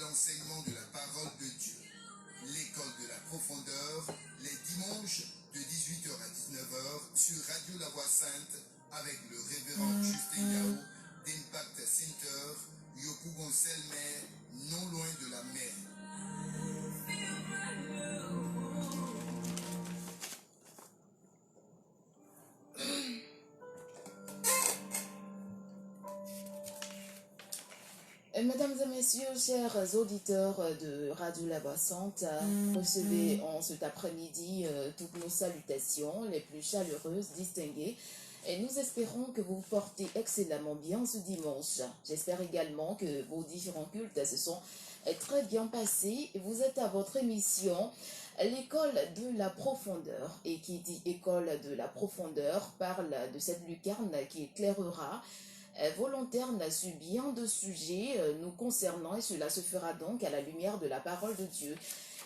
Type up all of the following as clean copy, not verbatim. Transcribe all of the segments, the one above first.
l'enseignement de la parole de Dieu. L'école de la profondeur, les dimanches de 18h à 19h sur Radio La Voix Sainte avec le révérend Justin Yao d'Impact Center, Yopougon Selmer, non loin de la mer. Mesdames et messieurs, chers auditeurs de Radio La Voix Sainte, recevez en cet après-midi toutes nos salutations les plus chaleureuses, distinguées. Et nous espérons que vous vous portez excellemment bien ce dimanche. J'espère également que vos différents cultes se sont très bien passés. Vous êtes à votre émission, l'école de la profondeur. Et qui dit école de la profondeur parle de cette lucarne qui éclairera volontaire sur bien de sujets nous concernant, et cela se fera donc à la lumière de la parole de Dieu.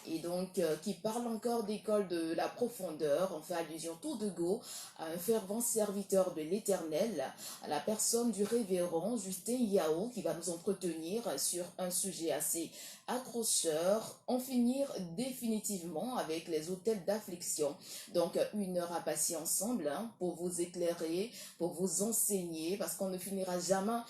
Et donc, qui parle encore d'école de la profondeur, on fait allusion tout de go à un fervent serviteur de l'Éternel, à la personne du révérend Justin Yao, qui va nous entretenir sur un sujet assez accrocheur, en finir définitivement avec les autels d'affliction. Donc, 1 heure à passer ensemble pour vous éclairer, pour vous enseigner, parce qu'on ne finira jamais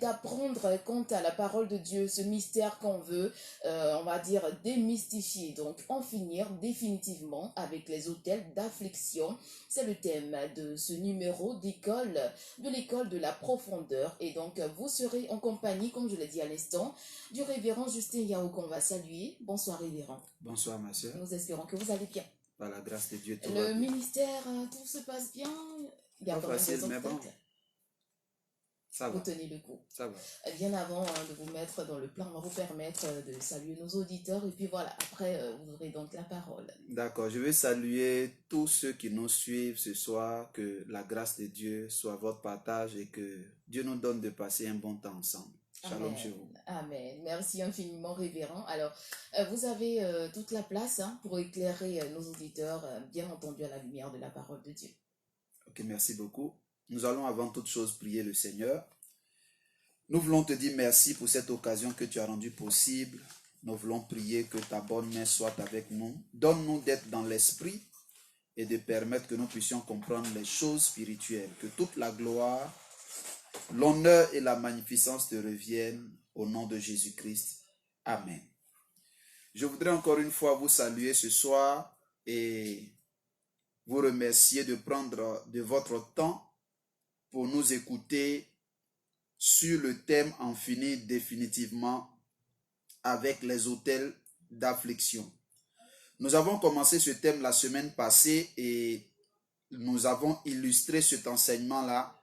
d'apprendre quant à la parole de Dieu, ce mystère qu'on veut, on va dire, démystifier. Donc, en finir définitivement avec les autels d'affliction. C'est le thème de ce numéro d'école, de l'école de la profondeur. Et donc, vous serez en compagnie, comme je l'ai dit à l'instant, du révérend Justin Yao qu'on va saluer. Bonsoir, révérend. Bonsoir, ma soeur. Nous espérons que vous allez bien. Par la grâce de Dieu, tout Le va bien. ministère, tout se passe bien. Il y a Pas quand même facile, des mais bon. obstacles. Ça Vous va, tenez le coup. ça va. Bien avant de vous mettre dans le plan, on va vous permettre de saluer nos auditeurs. Et puis voilà, après, vous aurez donc la parole. D'accord, je veux saluer tous ceux qui nous suivent ce soir, que la grâce de Dieu soit votre partage et que Dieu nous donne de passer un bon temps ensemble. Shalom Amen. chez vous. Amen. Merci infiniment, révérend. Alors, vous avez toute la place pour éclairer nos auditeurs, bien entendu, à la lumière de la parole de Dieu. Ok, merci beaucoup. Nous allons avant toute chose prier le Seigneur. Nous voulons te dire merci pour cette occasion que tu as rendue possible. Nous voulons prier que ta bonne main soit avec nous. Donne-nous d'être dans l'esprit et de permettre que nous puissions comprendre les choses spirituelles. Que toute la gloire, l'honneur et la magnificence te reviennent au nom de Jésus-Christ. Amen. Je voudrais encore une fois vous saluer ce soir et vous remercier de prendre de votre temps pour nous écouter sur le thème en finir définitivement avec les autels d'affliction. Nous avons commencé ce thème la semaine passée et nous avons illustré cet enseignement-là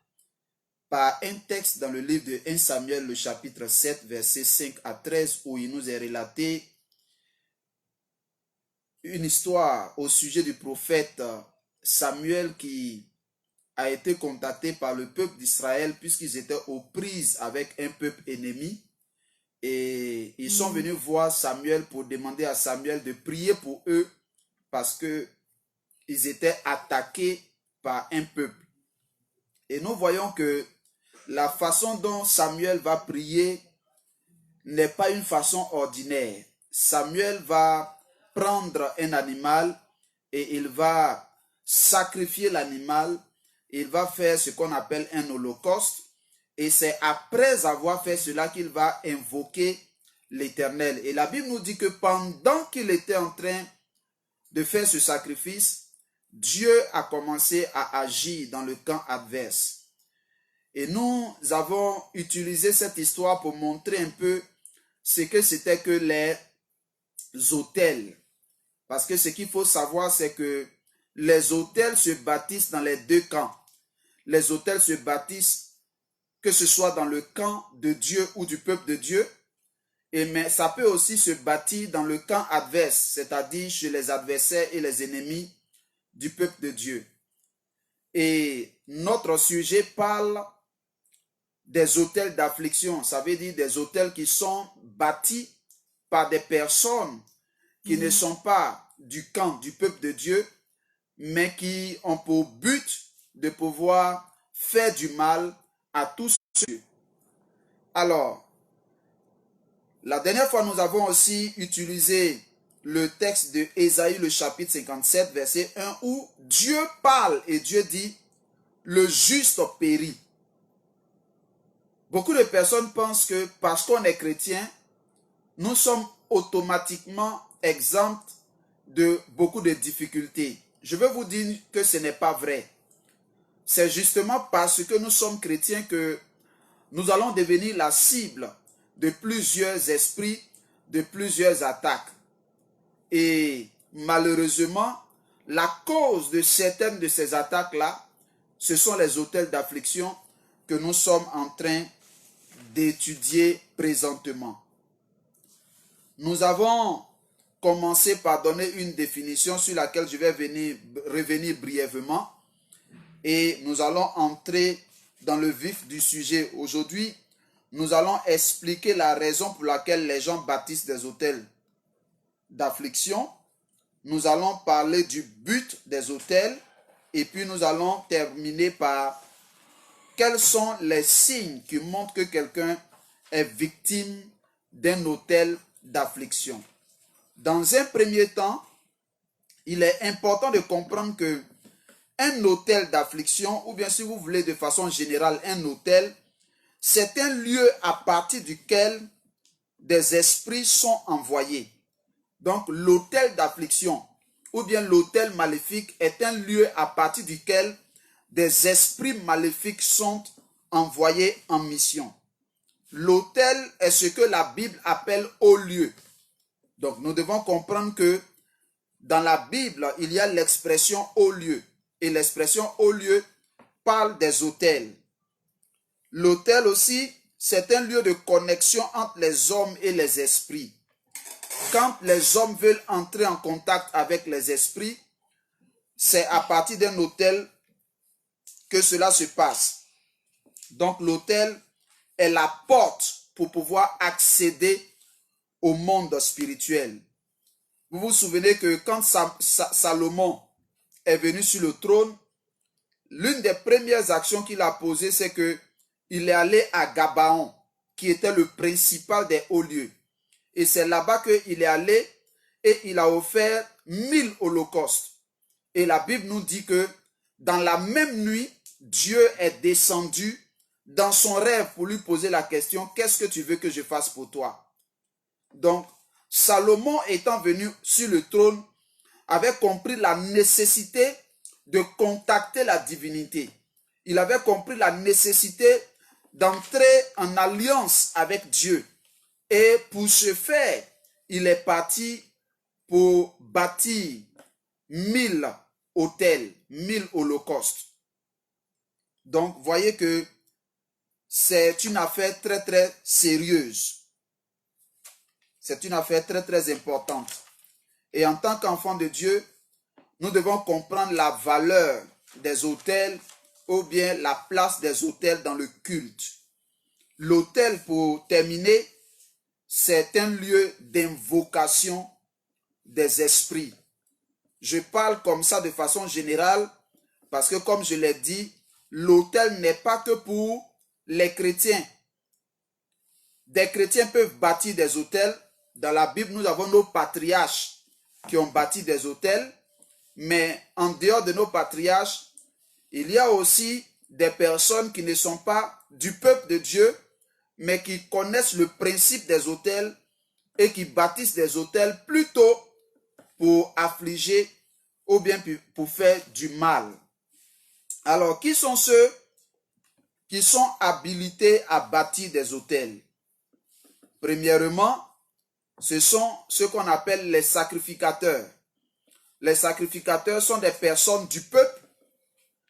par un texte dans le livre de 1 Samuel, le chapitre 7, versets 5 à 13, où il nous est relaté une histoire au sujet du prophète Samuel qui a été contacté par le peuple d'Israël puisqu'ils étaient aux prises avec un peuple ennemi. Et ils sont venus voir Samuel pour demander à Samuel de prier pour eux parce qu'ils étaient attaqués par un peuple. Et nous voyons que la façon dont Samuel va prier n'est pas une façon ordinaire. Samuel va prendre un animal et il va sacrifier l'animal. Il va faire ce qu'on appelle un holocauste. Et c'est après avoir fait cela qu'il va invoquer l'Éternel. Et la Bible nous dit que pendant qu'il était en train de faire ce sacrifice, Dieu a commencé à agir dans le camp adverse. Et nous avons utilisé cette histoire pour montrer un peu ce que c'était que les autels. Parce que ce qu'il faut savoir, c'est que les autels se bâtissent dans les deux camps. Les autels se bâtissent que ce soit dans le camp de Dieu ou du peuple de Dieu, mais ça peut aussi se bâtir dans le camp adverse, c'est-à-dire chez les adversaires et les ennemis du peuple de Dieu. Et notre sujet parle des autels d'affliction, ça veut dire des autels qui sont bâtis par des personnes qui ne sont pas du camp du peuple de Dieu, mais qui ont pour but de pouvoir faire du mal à tous ceux. Alors, La dernière fois, nous avons aussi utilisé le texte de Ésaïe, le chapitre 57, verset 1, où Dieu parle et Dieu dit, le juste périt. Beaucoup de personnes pensent que parce qu'on est chrétien, nous sommes automatiquement exempts de beaucoup de difficultés. Je veux vous dire que ce n'est pas vrai. C'est justement parce que nous sommes chrétiens que nous allons devenir la cible de plusieurs esprits, de plusieurs attaques. Et malheureusement, la cause de certaines de ces attaques-là, ce sont les autels d'affliction que nous sommes en train d'étudier présentement. Nous avons commencé par donner une définition sur laquelle je vais revenir brièvement et nous allons entrer dans le vif du sujet. Aujourd'hui, nous allons expliquer la raison pour laquelle les gens bâtissent des autels d'affliction. Nous allons parler du but des autels et puis nous allons terminer par quels sont les signes qui montrent que quelqu'un est victime d'un autel d'affliction. Dans un premier temps, il est important de comprendre que un autel d'affliction, ou bien si vous voulez de façon générale un autel, c'est un lieu à partir duquel des esprits sont envoyés. Donc l'autel d'affliction ou bien l'autel maléfique est un lieu à partir duquel des esprits maléfiques sont envoyés en mission. L'autel est ce que la Bible appelle haut lieu. Donc nous devons comprendre que dans la Bible, il y a l'expression haut lieu. Et l'expression haut lieu parle des autels. L'autel aussi, c'est un lieu de connexion entre les hommes et les esprits. Quand les hommes veulent entrer en contact avec les esprits, c'est à partir d'un autel que cela se passe. Donc l'autel est la porte pour pouvoir accéder au monde spirituel. Vous vous souvenez que quand Salomon est venu sur le trône, l'une des premières actions qu'il a posées, c'est qu'il est allé à Gabaon, qui était le principal des hauts lieux. Et c'est là-bas qu'il est allé et il a offert 1000 holocaustes. Et la Bible nous dit que dans la même nuit, Dieu est descendu dans son rêve pour lui poser la question, qu'est-ce que tu veux que je fasse pour toi? Donc, Salomon étant venu sur le trône, avait compris la nécessité de contacter la divinité. Il avait compris la nécessité d'entrer en alliance avec Dieu. Et pour ce faire, il est parti pour bâtir 1000 autels, 1000 holocaustes. Donc, voyez que c'est une affaire très, très sérieuse. C'est une affaire très, très importante. Et en tant qu'enfant de Dieu, nous devons comprendre la valeur des autels ou bien la place des autels dans le culte. L'autel, pour terminer, c'est un lieu d'invocation des esprits. Je parle comme ça de façon générale parce que, comme je l'ai dit, l'autel n'est pas que pour les chrétiens. Des chrétiens peuvent bâtir des autels. Dans la Bible, nous avons nos patriarches qui ont bâti des autels, mais en dehors de nos patriarches, il y a aussi des personnes qui ne sont pas du peuple de Dieu, mais qui connaissent le principe des autels et qui bâtissent des autels plutôt pour affliger ou bien pour faire du mal. Alors, qui sont ceux qui sont habilités à bâtir des autels? Premièrement, ce sont ceux qu'on appelle les sacrificateurs. Les sacrificateurs sont des personnes du peuple,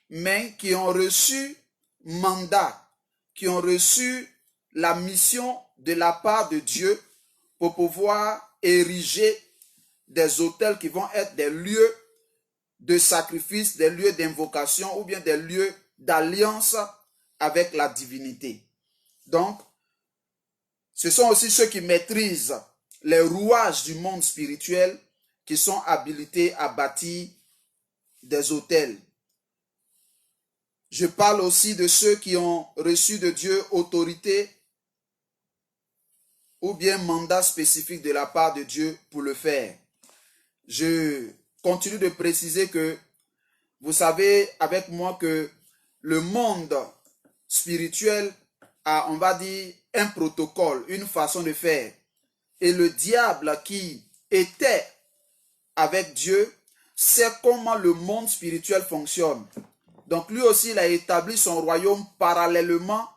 mais qui ont reçu mandat, qui ont reçu la mission de la part de Dieu pour pouvoir ériger des autels qui vont être des lieux de sacrifice, des lieux d'invocation ou bien des lieux d'alliance avec la divinité. Donc, ce sont aussi ceux qui maîtrisent les rouages du monde spirituel qui sont habilités à bâtir des autels. Je parle aussi de ceux qui ont reçu de Dieu autorité ou bien mandat spécifique de la part de Dieu pour le faire. Je continue de préciser que vous savez avec moi que le monde spirituel a, on va dire, un protocole, une façon de faire. Et le diable qui était avec Dieu sait comment le monde spirituel fonctionne. Donc lui aussi, il a établi son royaume parallèlement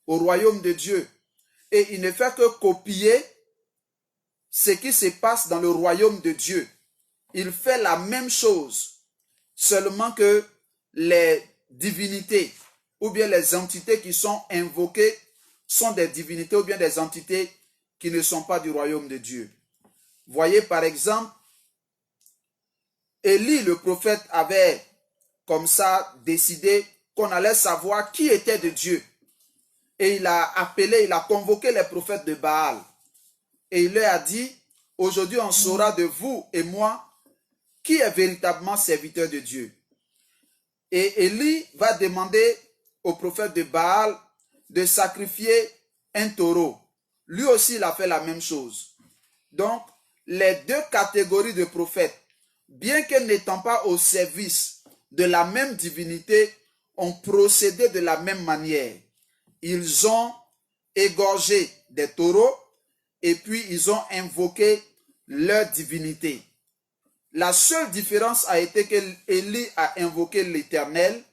au royaume de Dieu. Et il ne fait que copier ce qui se passe dans le royaume de Dieu. Il fait la même chose, seulement que les divinités ou bien les entités qui sont invoquées sont des divinités ou bien des entités qui ne sont pas du royaume de Dieu. Voyez par exemple, Élie le prophète avait comme ça décidé qu'on allait savoir qui était de Dieu. Et il a appelé, il a convoqué les prophètes de Baal. Et il leur a dit, aujourd'hui on saura de vous et moi qui est véritablement serviteur de Dieu. Et Élie va demander au prophète de Baal de sacrifier un taureau. Lui aussi, il a fait la même chose. Donc, les deux catégories de prophètes, bien qu'elles n'étant pas au service de la même divinité, ont procédé de la même manière. Ils ont égorgé des taureaux et puis ils ont invoqué leur divinité. La seule différence a été qu'Élie a invoqué l'Éternel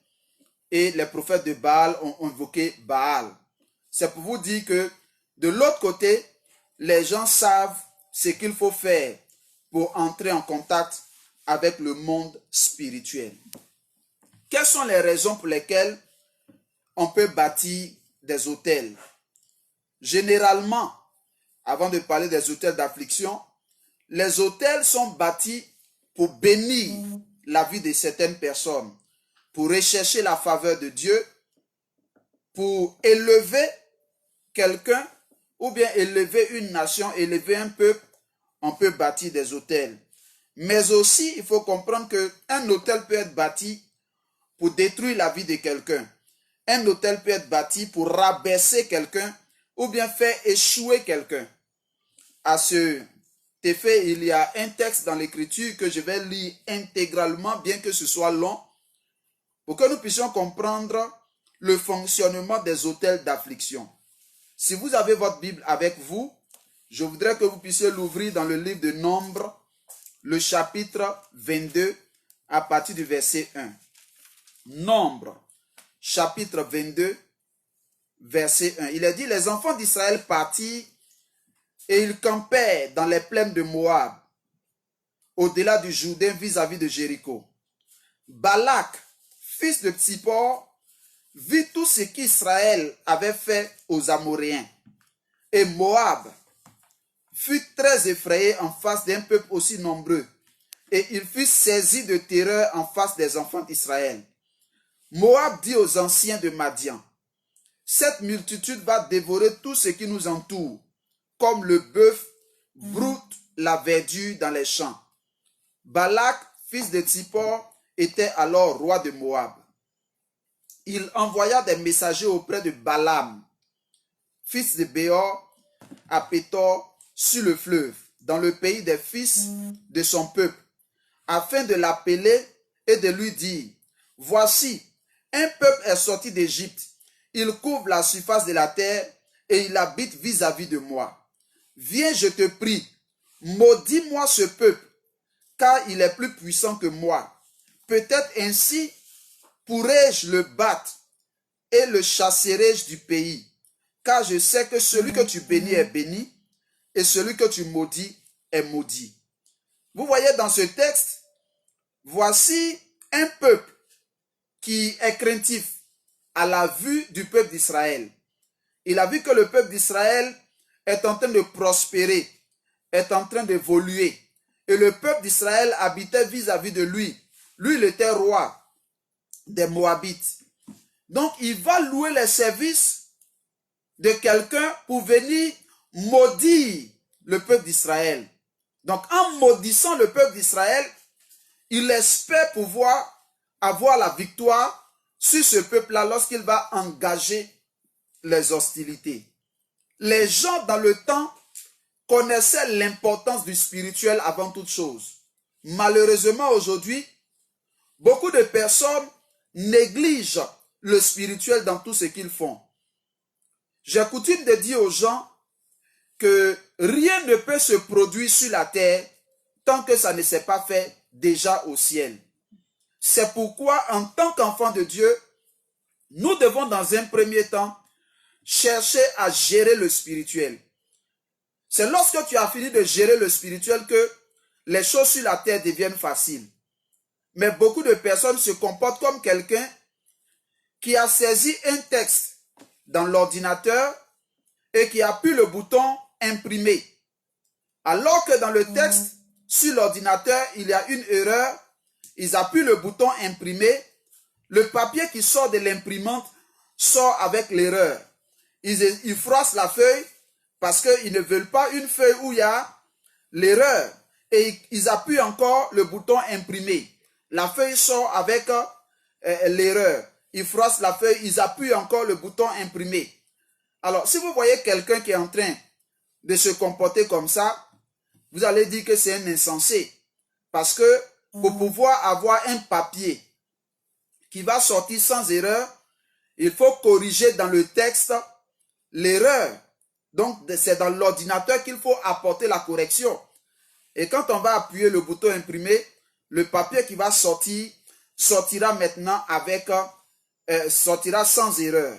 et les prophètes de Baal ont invoqué Baal. C'est pour vous dire que de l'autre côté, les gens savent ce qu'il faut faire pour entrer en contact avec le monde spirituel. Quelles sont les raisons pour lesquelles on peut bâtir des autels? Généralement, avant de parler des autels d'affliction, les autels sont bâtis pour bénir la vie de certaines personnes, pour rechercher la faveur de Dieu, pour élever quelqu'un ou bien élever une nation, élever un peuple. On peut bâtir des autels. Mais aussi, il faut comprendre qu'un autel peut être bâti pour détruire la vie de quelqu'un. Un autel peut être bâti pour rabaisser quelqu'un ou bien faire échouer quelqu'un. À ce effet, il y a un texte dans l'Écriture que je vais lire intégralement, bien que ce soit long, pour que nous puissions comprendre le fonctionnement des autels d'affliction. Si vous avez votre Bible avec vous, je voudrais que vous puissiez l'ouvrir dans le livre de Nombres, le chapitre 22, à partir du verset 1. Nombres, chapitre 22, verset 1. Il est dit, les enfants d'Israël partirent et ils campèrent dans les plaines de Moab, au-delà du Jourdain vis-à-vis de Jéricho. Balak, fils de Tsippor, vit tout ce qu'Israël avait fait aux Amoréens. Et Moab fut très effrayé en face d'un peuple aussi nombreux. Et il fut saisi de terreur en face des enfants d'Israël. Moab dit aux anciens de Madian, cette multitude va dévorer tout ce qui nous entoure, comme le bœuf broute la verdure dans les champs. Balak, fils de Tsippor, était alors roi de Moab. Il envoya des messagers auprès de Balaam, fils de Béor, à Pétor, sur le fleuve, dans le pays des fils de son peuple, afin de l'appeler et de lui dire, voici, un peuple est sorti d'Égypte, il couvre la surface de la terre et il habite vis-à-vis de moi. Viens, je te prie, maudis-moi ce peuple, car il est plus puissant que moi. Peut-être ainsi pourrais-je le battre et le chasserai-je du pays, car je sais que celui que tu bénis est béni et celui que tu maudis est maudit. Vous voyez dans ce texte, voici un peuple qui est craintif à la vue du peuple d'Israël. Il a vu que le peuple d'Israël est en train de prospérer, est en train d'évoluer. Et le peuple d'Israël habitait vis-à-vis de lui. Lui, il était roi des Moabites. Donc, il va louer les services de quelqu'un pour venir maudire le peuple d'Israël. Donc, en maudissant le peuple d'Israël, il espère pouvoir avoir la victoire sur ce peuple-là lorsqu'il va engager les hostilités. Les gens dans le temps connaissaient l'importance du spirituel avant toute chose. Malheureusement, aujourd'hui, beaucoup de personnes négligent le spirituel dans tout ce qu'ils font. J'ai coutume de dire aux gens que rien ne peut se produire sur la terre tant que ça ne s'est pas fait déjà au ciel. C'est pourquoi, en tant qu'enfants de Dieu, nous devons dans un premier temps chercher à gérer le spirituel. C'est lorsque tu as fini de gérer le spirituel que les choses sur la terre deviennent faciles. Mais beaucoup de personnes se comportent comme quelqu'un qui a saisi un texte dans l'ordinateur et qui appuie le bouton imprimer. Alors que dans le texte, sur l'ordinateur, il y a une erreur, ils appuient le bouton imprimer, le papier qui sort de l'imprimante sort avec l'erreur. Ils froissent la feuille parce qu'ils ne veulent pas une feuille où il y a l'erreur. Et ils appuient encore le bouton imprimer. La feuille sort avec l'erreur. Ils froissent la feuille, ils appuient encore le bouton imprimer. Alors, si vous voyez quelqu'un qui est en train de se comporter comme ça, vous allez dire que c'est un insensé. Parce que pour pouvoir avoir un papier qui va sortir sans erreur, il faut corriger dans le texte l'erreur. Donc, c'est dans l'ordinateur qu'il faut apporter la correction. Et quand on va appuyer le bouton imprimer, le papier qui va sortir sortira maintenant sortira sans erreur.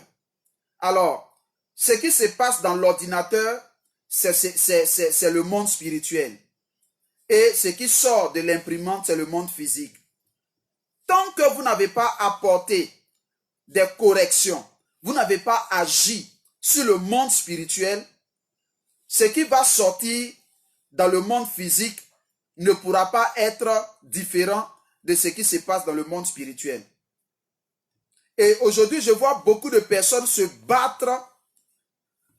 Alors, ce qui se passe dans l'ordinateur, c'est le monde spirituel. Et ce qui sort de l'imprimante, c'est le monde physique. Tant que vous n'avez pas apporté des corrections, vous n'avez pas agi sur le monde spirituel, ce qui va sortir dans le monde physique ne pourra pas être différent de ce qui se passe dans le monde spirituel. Et aujourd'hui, je vois beaucoup de personnes se battre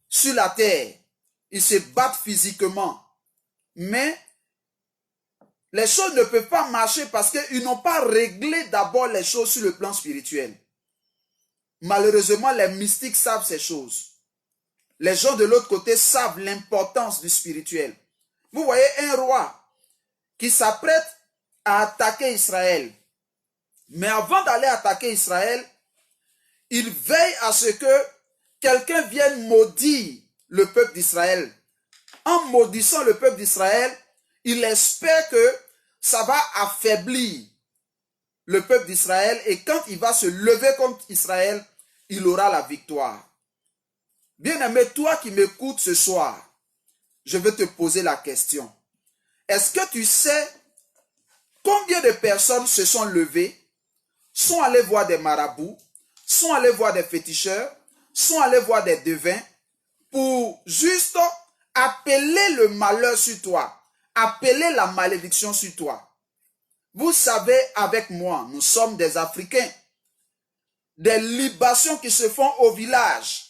sur la terre. Ils se battent physiquement. Mais les choses ne peuvent pas marcher parce qu'ils n'ont pas réglé d'abord les choses sur le plan spirituel. Malheureusement, les mystiques savent ces choses. Les gens de l'autre côté savent l'importance du spirituel. Vous voyez un roi qui s'apprête à attaquer Israël. Mais avant d'aller attaquer Israël, il veille à ce que quelqu'un vienne maudire le peuple d'Israël. En maudissant le peuple d'Israël, il espère que ça va affaiblir le peuple d'Israël et quand il va se lever contre Israël, il aura la victoire. Bien-aimé, toi qui m'écoutes ce soir, je vais te poser la question. Est-ce que tu sais combien de personnes se sont levées, sont allées voir des marabouts, sont allées voir des féticheurs, sont allées voir des devins pour juste appeler le malheur sur toi, appeler la malédiction sur toi? Vous savez, avec moi, nous sommes des Africains. Des libations qui se font au village,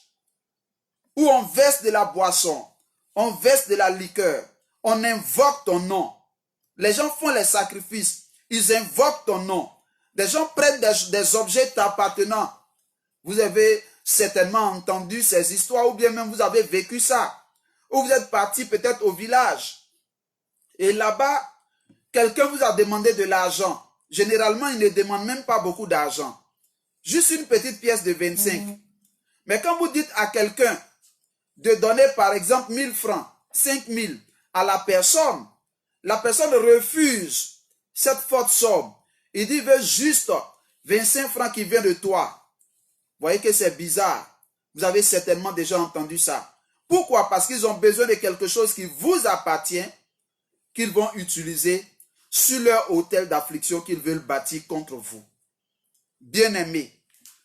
où on verse de la boisson, on verse de la liqueur, on invoque ton nom. Les gens font les sacrifices, ils invoquent ton nom. Des gens prennent des objets t'appartenant. Vous avez certainement entendu ces histoires, ou bien même vous avez vécu ça. Ou vous êtes parti peut-être au village. Et là-bas, quelqu'un vous a demandé de l'argent. Généralement, il ne demande même pas beaucoup d'argent. Juste une petite pièce de 25. Mais quand vous dites à quelqu'un de donner par exemple 1000 francs, 5000 à la personne refuse cette forte somme. Il dit, il veut juste 25 francs qui viennent de toi. Vous voyez que c'est bizarre. Vous avez certainement déjà entendu ça. Pourquoi? Parce qu'ils ont besoin de quelque chose qui vous appartient, qu'ils vont utiliser sur leur autel d'affliction qu'ils veulent bâtir contre vous. Bien-aimés,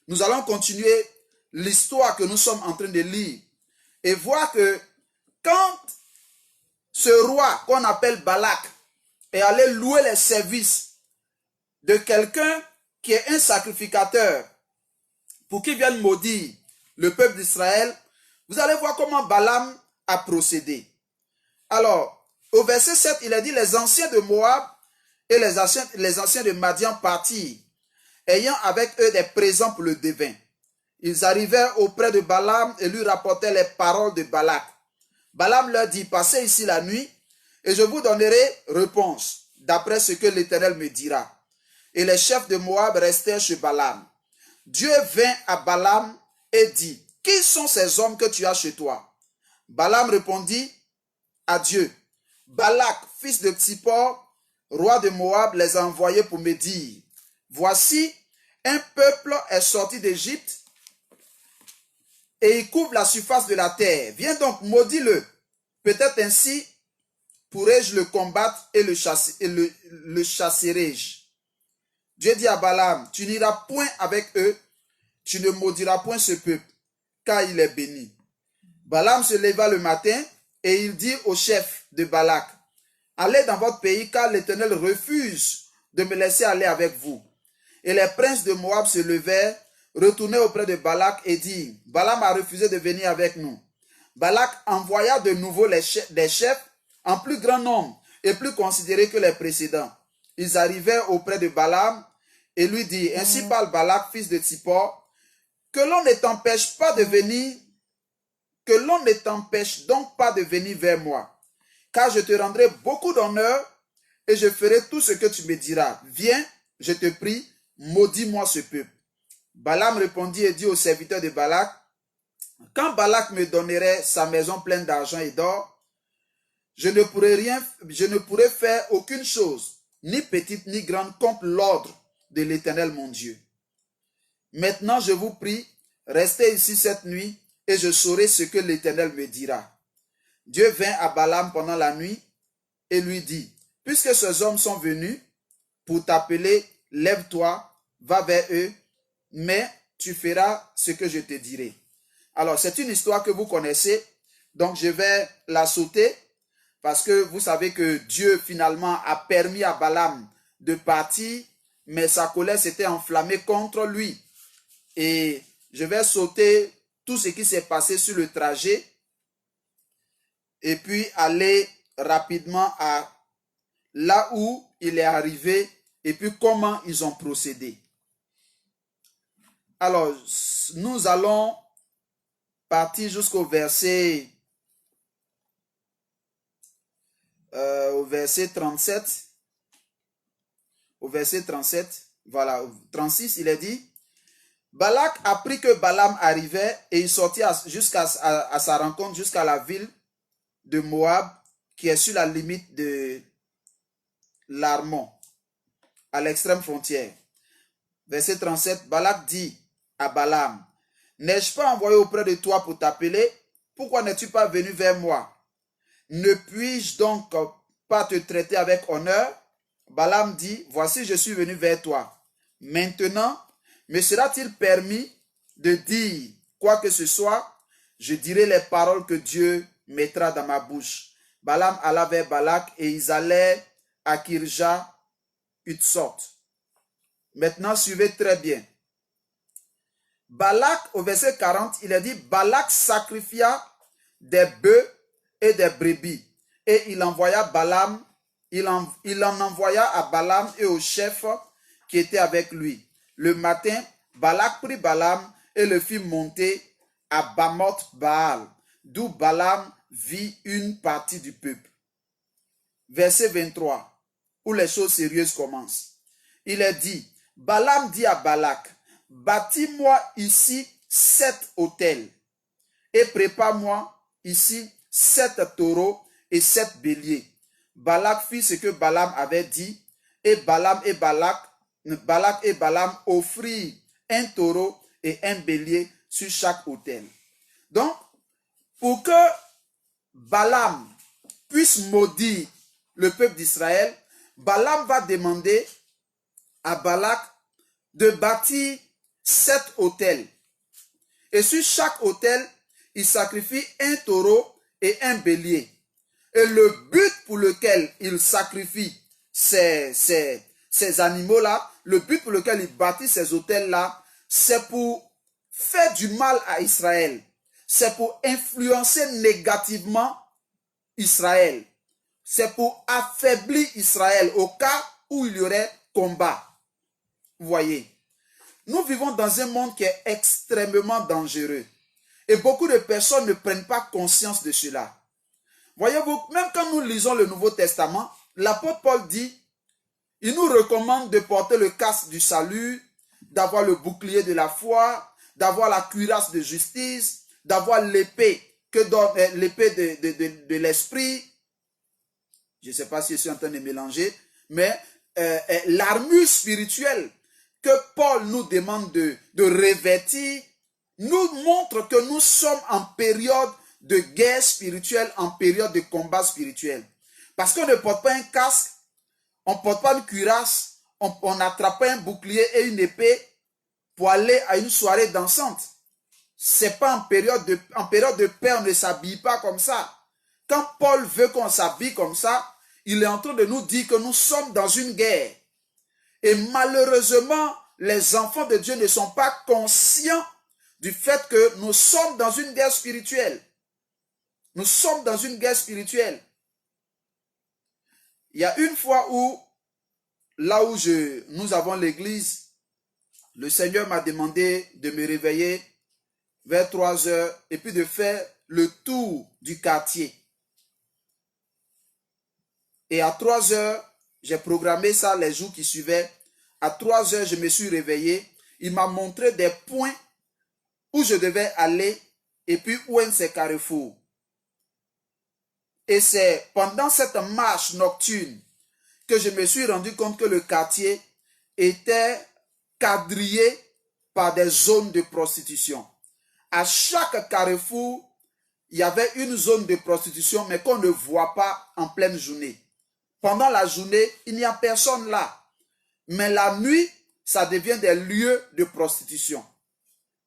nous allons continuer l'histoire que nous sommes en train de lire et voir que quand ce roi qu'on appelle Balak est allé louer les services de quelqu'un qui est un sacrificateur pour qu'il vienne maudire le peuple d'Israël, vous allez voir comment Balaam a procédé. Alors, au verset 7, il a dit, les anciens de Moab et les anciens de Madian partirent, ayant avec eux des présents pour le devin. Ils arrivèrent auprès de Balaam et lui rapportèrent les paroles de Balak. Balaam leur dit, passez ici la nuit et je vous donnerai réponse d'après ce que l'Éternel me dira. Et les chefs de Moab restèrent chez Balaam. Dieu vint à Balaam et dit, qui sont ces hommes que tu as chez toi? Balaam répondit à Dieu, Balak, fils de Tsippor, roi de Moab, les a envoyés pour me dire, voici, un peuple est sorti d'Égypte et il couvre la surface de la terre. Viens donc, maudis-le. Peut-être ainsi pourrais-je le combattre et le chasserai-je. Dieu dit à Balaam, tu n'iras point avec eux, tu ne maudiras point ce peuple, car il est béni. Balaam se leva le matin et il dit au chef de Balak, allez dans votre pays, car l'Éternel refuse de me laisser aller avec vous. Et les princes de Moab se levèrent, retournèrent auprès de Balak et dirent, Balaam a refusé de venir avec nous. Balak envoya de nouveau des chefs en plus grand nombre et plus considérés que les précédents. Ils arrivèrent auprès de Balaam et lui dirent, ainsi parle Balak, fils de Tsippor, que l'on ne t'empêche pas de venir, que l'on ne t'empêche donc pas de venir vers moi, car je te rendrai beaucoup d'honneur et je ferai tout ce que tu me diras. Viens, je te prie, maudis-moi ce peuple. Balaam répondit et dit aux serviteurs de Balak, quand Balak me donnerait sa maison pleine d'argent et d'or, je ne pourrais faire aucune chose, ni petite ni grande, contre l'ordre de l'Éternel mon Dieu. Maintenant, je vous prie, restez ici cette nuit, et je saurai ce que l'Éternel me dira. Dieu vint à Balaam pendant la nuit et lui dit, puisque ces hommes sont venus pour t'appeler, lève-toi, va vers eux, mais tu feras ce que je te dirai. Alors, c'est une histoire que vous connaissez, donc je vais la sauter, parce que vous savez que Dieu finalement a permis à Balaam de partir, mais sa colère s'était enflammée contre lui. Et je vais sauter tout ce qui s'est passé sur le trajet et puis aller rapidement à là où il est arrivé et puis comment ils ont procédé. Alors, nous allons partir jusqu'au verset 37. Au verset 37, voilà, 36, il est dit, Balak apprit que Balaam arrivait et il sortit jusqu'à sa rencontre jusqu'à la ville de Moab qui est sur la limite de l'Armon, à l'extrême frontière. Verset 37, Balak dit à Balaam, n'ai-je pas envoyé auprès de toi pour t'appeler? Pourquoi n'es-tu pas venu vers moi? Ne puis-je donc pas te traiter avec honneur? Balaam dit, voici je suis venu vers toi. Maintenant, me sera-t-il permis de dire quoi que ce soit? Je dirai les paroles que Dieu mettra dans ma bouche. Balaam alla vers Balak et ils allèrent à Kirja Hutsot. Maintenant, suivez très bien. Balak, au verset 40, il a dit, Balak sacrifia des bœufs et des brebis. Et il envoya Balaam, il en envoya à Balaam et aux chefs qui étaient avec lui. Le matin, Balak prit Balaam et le fit monter à Bamoth Baal, d'où Balaam vit une partie du peuple. Verset 23, où les choses sérieuses commencent. Il est dit, Balaam dit à Balak, bâtis-moi ici 7 autels et prépare-moi ici 7 taureaux et 7 béliers. Balak fit ce que Balaam avait dit et Balak et Balaam offrirent un taureau et un bélier sur chaque autel. Donc, pour que Balaam puisse maudire le peuple d'Israël, Balaam va demander à Balak de bâtir 7 autels. Et sur chaque autel, il sacrifie un taureau et un bélier. Et le but pour lequel il sacrifie ces animaux-là, le but pour lequel il bâtit ces autels-là, c'est pour faire du mal à Israël. C'est pour influencer négativement Israël. C'est pour affaiblir Israël au cas où il y aurait combat. Vous voyez, nous vivons dans un monde qui est extrêmement dangereux. Et beaucoup de personnes ne prennent pas conscience de cela. Voyez-vous, même quand nous lisons le Nouveau Testament, l'apôtre Paul dit, il nous recommande de porter le casque du salut, d'avoir le bouclier de la foi, d'avoir la cuirasse de justice, d'avoir l'épée que donne l'épée de l'esprit. Je ne sais pas si je suis en train de mélanger, mais l'armure spirituelle que Paul nous demande de revêtir nous montre que nous sommes en période de guerre spirituelle, en période de combat spirituel. Parce qu'on ne porte pas un casque, on ne porte pas une cuirasse, on n'attrape pas un bouclier et une épée pour aller à une soirée dansante. C'est pas en période de paix, on ne s'habille pas comme ça. Quand Paul veut qu'on s'habille comme ça, il est en train de nous dire que nous sommes dans une guerre. Et malheureusement, les enfants de Dieu ne sont pas conscients du fait que nous sommes dans une guerre spirituelle. Nous sommes dans une guerre spirituelle. Il y a une fois où, là où nous avons l'église, le Seigneur m'a demandé de me réveiller vers 3 heures et puis de faire le tour du quartier. Et à 3 heures, j'ai programmé ça les jours qui suivaient. À 3 heures, je me suis réveillé. Il m'a montré des points où je devais aller et puis où est ces carrefours. Et c'est pendant cette marche nocturne que je me suis rendu compte que le quartier était quadrillé par des zones de prostitution. À chaque carrefour, il y avait une zone de prostitution, mais qu'on ne voit pas en pleine journée. Pendant la journée, il n'y a personne là. Mais la nuit, ça devient des lieux de prostitution.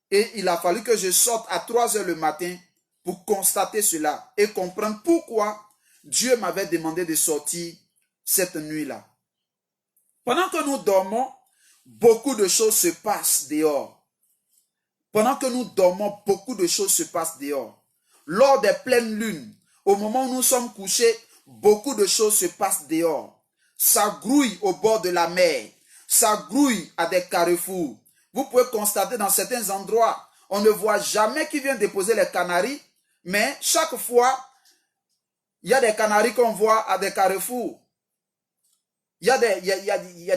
Et il a fallu que je sorte à 3 heures le matin pour constater cela et comprendre pourquoi Dieu m'avait demandé de sortir cette nuit-là. Pendant que nous dormons, beaucoup de choses se passent dehors. Pendant que nous dormons, beaucoup de choses se passent dehors. Lors des pleines lunes, au moment où nous sommes couchés, beaucoup de choses se passent dehors. Ça grouille au bord de la mer. Ça grouille à des carrefours. Vous pouvez constater dans certains endroits, on ne voit jamais qui vient déposer les canaries, mais chaque fois, il y a des canaries qu'on voit à des carrefours. Il y a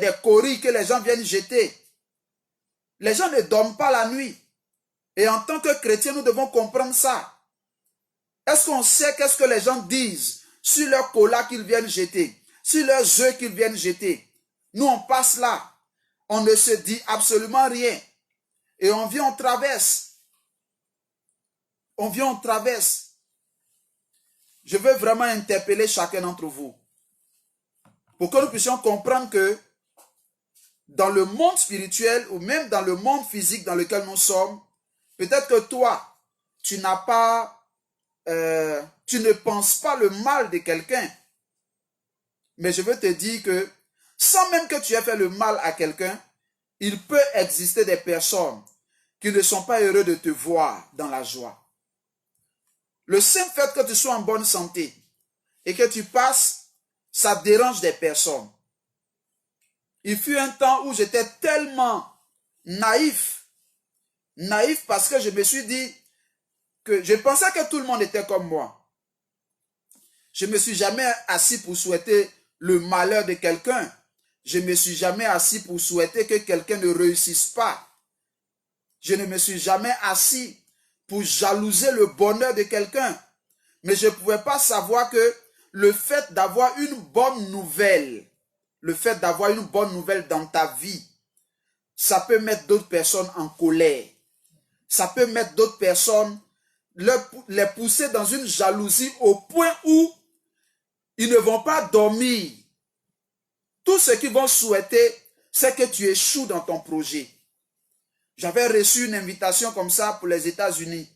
des coris que les gens viennent jeter. Les gens ne dorment pas la nuit. Et en tant que chrétiens, nous devons comprendre ça. Est-ce qu'on sait qu'est-ce que les gens disent sur leurs colas qu'ils viennent jeter, sur leurs œufs qu'ils viennent jeter? Nous, on passe là. On ne se dit absolument rien. Et on vient, on traverse. On vient, on traverse. Je veux vraiment interpeller chacun d'entre vous pour que nous puissions comprendre que dans le monde spirituel ou même dans le monde physique dans lequel nous sommes, peut-être que toi, tu ne penses pas le mal de quelqu'un. Mais je veux te dire que sans même que tu aies fait le mal à quelqu'un, il peut exister des personnes qui ne sont pas heureux de te voir dans la joie. Le simple fait que tu sois en bonne santé et que tu passes, ça dérange des personnes. Il fut un temps où j'étais tellement naïf parce que je me suis dit que je pensais que tout le monde était comme moi. Je ne me suis jamais assis pour souhaiter le malheur de quelqu'un. Je ne me suis jamais assis pour souhaiter que quelqu'un ne réussisse pas. Je ne me suis jamais assis pour jalouser le bonheur de quelqu'un. Mais je ne pouvais pas savoir que le fait d'avoir une bonne nouvelle, dans ta vie, ça peut mettre d'autres personnes en colère. Ça peut mettre d'autres personnes, les pousser dans une jalousie au point où ils ne vont pas dormir. Tout ce qu'ils vont souhaiter, c'est que tu échoues dans ton projet. J'avais reçu une invitation comme ça pour les États-Unis.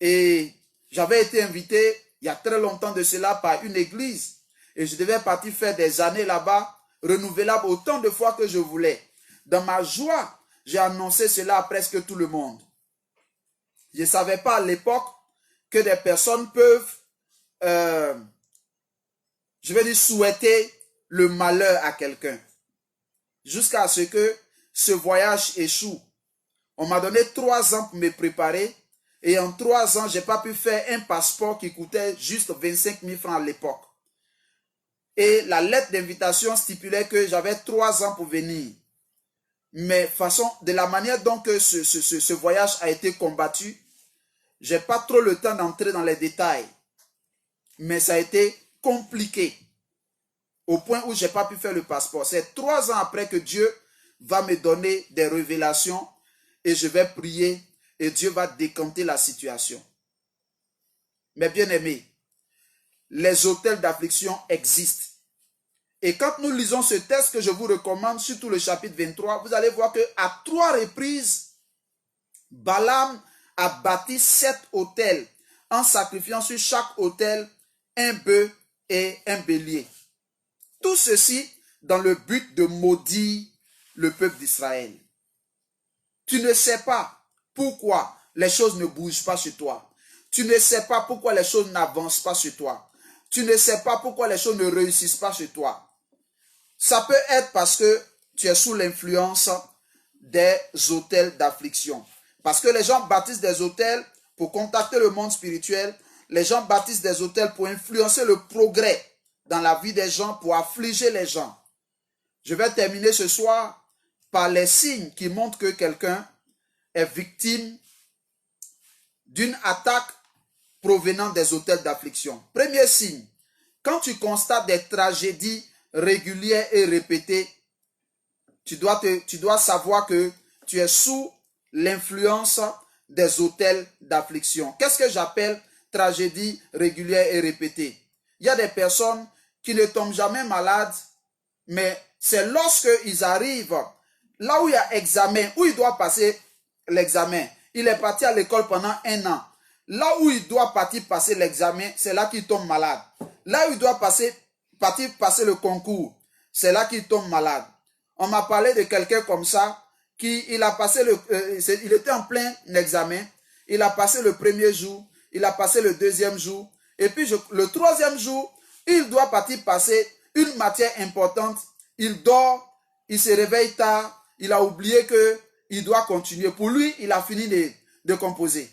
Et j'avais été invité il y a très longtemps de cela par une église. Et je devais partir faire des années là-bas, renouvelables autant de fois que je voulais. Dans ma joie, j'ai annoncé cela à presque tout le monde. Je ne savais pas à l'époque que des personnes peuvent, souhaiter le malheur à quelqu'un. Jusqu'à ce que ce voyage échoue. On m'a donné 3 ans pour me préparer. Et en 3 ans, je n'ai pas pu faire un passeport qui coûtait juste 25 000 francs à l'époque. Et la lettre d'invitation stipulait que j'avais 3 ans pour venir. Mais de la manière dont ce voyage a été combattu, je n'ai pas trop le temps d'entrer dans les détails. Mais ça a été compliqué. Au point où je n'ai pas pu faire le passeport. C'est 3 ans après que Dieu va me donner des révélations et je vais prier et Dieu va décanter la situation. Mes bien-aimés, les hôtels d'affliction existent. Et quand nous lisons ce texte que je vous recommande, surtout le chapitre 23, vous allez voir qu'à 3 reprises, Balaam a bâti 7 autels en sacrifiant sur chaque autel un bœuf et un bélier. Tout ceci dans le but de maudire le peuple d'Israël. Tu ne sais pas pourquoi les choses ne bougent pas chez toi. Tu ne sais pas pourquoi les choses n'avancent pas chez toi. Tu ne sais pas pourquoi les choses ne réussissent pas chez toi. Ça peut être parce que tu es sous l'influence des hôtels d'affliction. Parce que les gens bâtissent des hôtels pour contacter le monde spirituel. Les gens bâtissent des hôtels pour influencer le progrès dans la vie des gens, pour affliger les gens. Je vais terminer ce soir par les signes qui montrent que quelqu'un est victime d'une attaque provenant des hôtels d'affliction. Premier signe, quand tu constates des tragédies régulières et répétées, tu dois savoir que tu es sous l'influence des hôtels d'affliction. Qu'est-ce que j'appelle tragédie régulière et répétée? Il y a des personnes qui ne tombent jamais malades, mais c'est lorsqu'ils arrivent là où il y a examen, où il doit passer l'examen. Il est parti à l'école pendant 1 an. Là où il doit partir passer l'examen, c'est là qu'il tombe malade. Là où il doit partir passer le concours, c'est là qu'il tombe malade. On m'a parlé de quelqu'un comme ça, il a passé il était en plein examen, il a passé le premier jour, il a passé le deuxième jour, et puis le 3e jour, il doit partir passer une matière importante. Il dort, il se réveille tard, il a oublié qu'il doit continuer. Pour lui, il a fini de composer.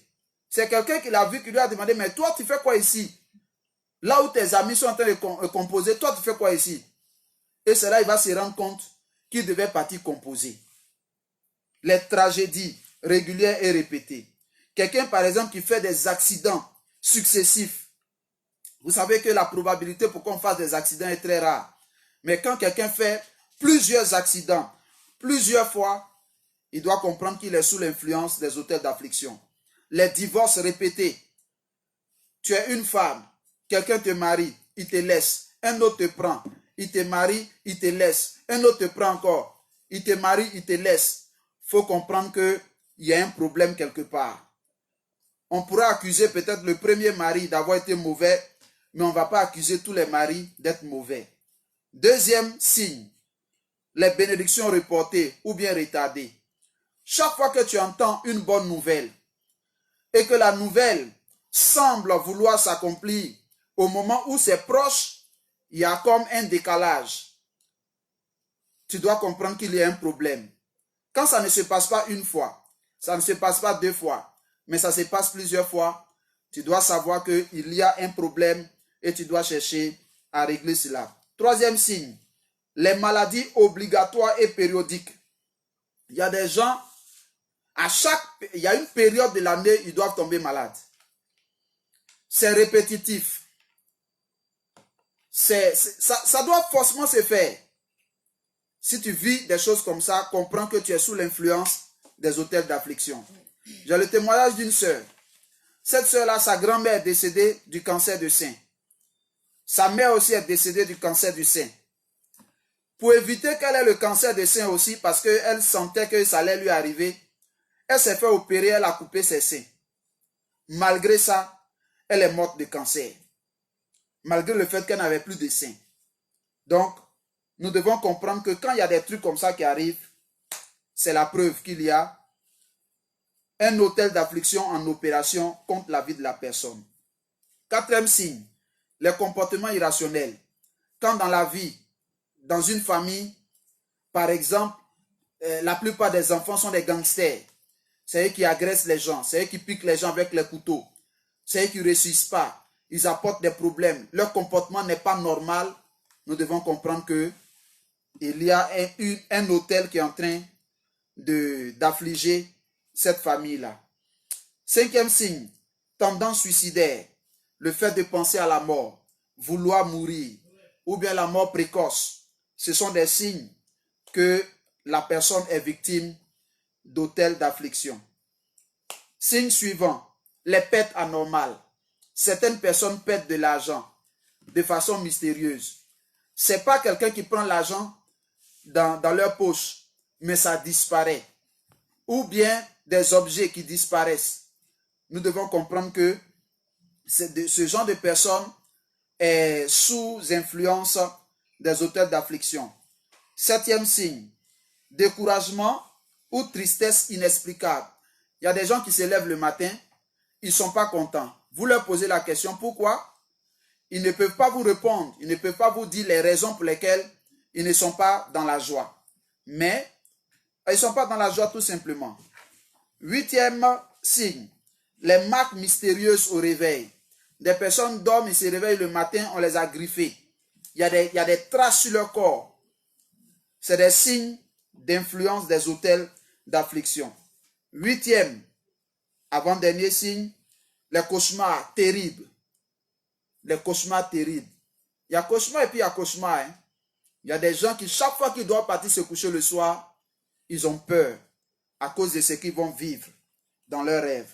C'est quelqu'un qui l'a vu, qui lui a demandé, mais toi, tu fais quoi ici? Là où tes amis sont en train de composer, toi, tu fais quoi ici? Et c'est là il va se rendre compte qu'il devait partir composer. Les tragédies régulières et répétées. Quelqu'un, par exemple, qui fait des accidents successifs. Vous savez que la probabilité pour qu'on fasse des accidents est très rare. Mais quand quelqu'un fait plusieurs accidents, plusieurs fois, il doit comprendre qu'il est sous l'influence des hôtels d'affliction. Les divorces répétés. Tu es une femme, quelqu'un te marie, il te laisse, un autre te prend, il te marie, il te laisse, un autre te prend encore, il te marie, il te laisse. Il faut comprendre qu'il y a un problème quelque part. On pourra accuser peut-être le premier mari d'avoir été mauvais, mais on ne va pas accuser tous les maris d'être mauvais. Deuxième signe, les bénédictions reportées ou bien retardées. Chaque fois que tu entends une bonne nouvelle et que la nouvelle semble vouloir s'accomplir au moment où c'est proche, il y a comme un décalage. Tu dois comprendre qu'il y a un problème. Quand ça ne se passe pas une fois, ça ne se passe pas 2 fois, mais ça se passe plusieurs fois, tu dois savoir qu'il y a un problème et tu dois chercher à régler cela. Troisième signe, les maladies obligatoires et périodiques. Il y a des gens, il y a une période de l'année, ils doivent tomber malades. C'est répétitif. Ça doit forcément se faire. Si tu vis des choses comme ça, comprends que tu es sous l'influence des hôtels d'affliction. J'ai le témoignage d'une sœur. Cette sœur-là, sa grand-mère est décédée du cancer du sein. Sa mère aussi est décédée du cancer du sein. Pour éviter qu'elle ait le cancer du sein aussi, parce qu'elle sentait que ça allait lui arriver, elle s'est fait opérer, elle a coupé ses seins. Malgré ça, elle est morte de cancer. Malgré le fait qu'elle n'avait plus de seins. Donc, nous devons comprendre que quand il y a des trucs comme ça qui arrivent, c'est la preuve qu'il y a un hôtel d'affliction en opération contre la vie de la personne. Quatrième signe, les comportements irrationnels. Quand dans la vie, dans une famille, par exemple, la plupart des enfants sont des gangsters. c'est eux qui agressent les gens, c'est eux qui piquent les gens avec les couteaux, c'est eux qui ne réussissent pas, ils apportent des problèmes, leur comportement n'est pas normal. Nous devons comprendre que il y a un autel qui est en train d'affliger cette famille-là. 5e signe, tendance suicidaire, le fait de penser à la mort, vouloir mourir, ou bien la mort précoce. Ce sont des signes que la personne est victime d'autel d'affliction. Signe suivant, les pertes anormales. Certaines personnes perdent de l'argent de façon mystérieuse. Ce n'est pas quelqu'un qui prend l'argent dans leur poche, mais ça disparaît. Ou bien des objets qui disparaissent. Nous devons comprendre que ce genre de personne est sous influence des auteurs d'affliction. 7e signe, découragement ou tristesse inexplicable. Il y a des gens qui se lèvent le matin, ils ne sont pas contents. Vous leur posez la question, pourquoi? Ils ne peuvent pas vous répondre, ils ne peuvent pas vous dire les raisons pour lesquelles ils ne sont pas dans la joie. Mais ils ne sont pas dans la joie tout simplement. 8e signe, les marques mystérieuses au réveil. Des personnes dorment, ils se réveillent le matin, on les a griffés. Il y a des traces sur leur corps. C'est des signes d'influence des autels d'affliction. 8e, avant-dernier signe, les cauchemars terribles. Les cauchemars terribles. Il y a cauchemar et puis il y a cauchemar. Hein? Il y a des gens qui, chaque fois qu'ils doivent partir se coucher le soir, ils ont peur à cause de ce qu'ils vont vivre dans leurs rêves.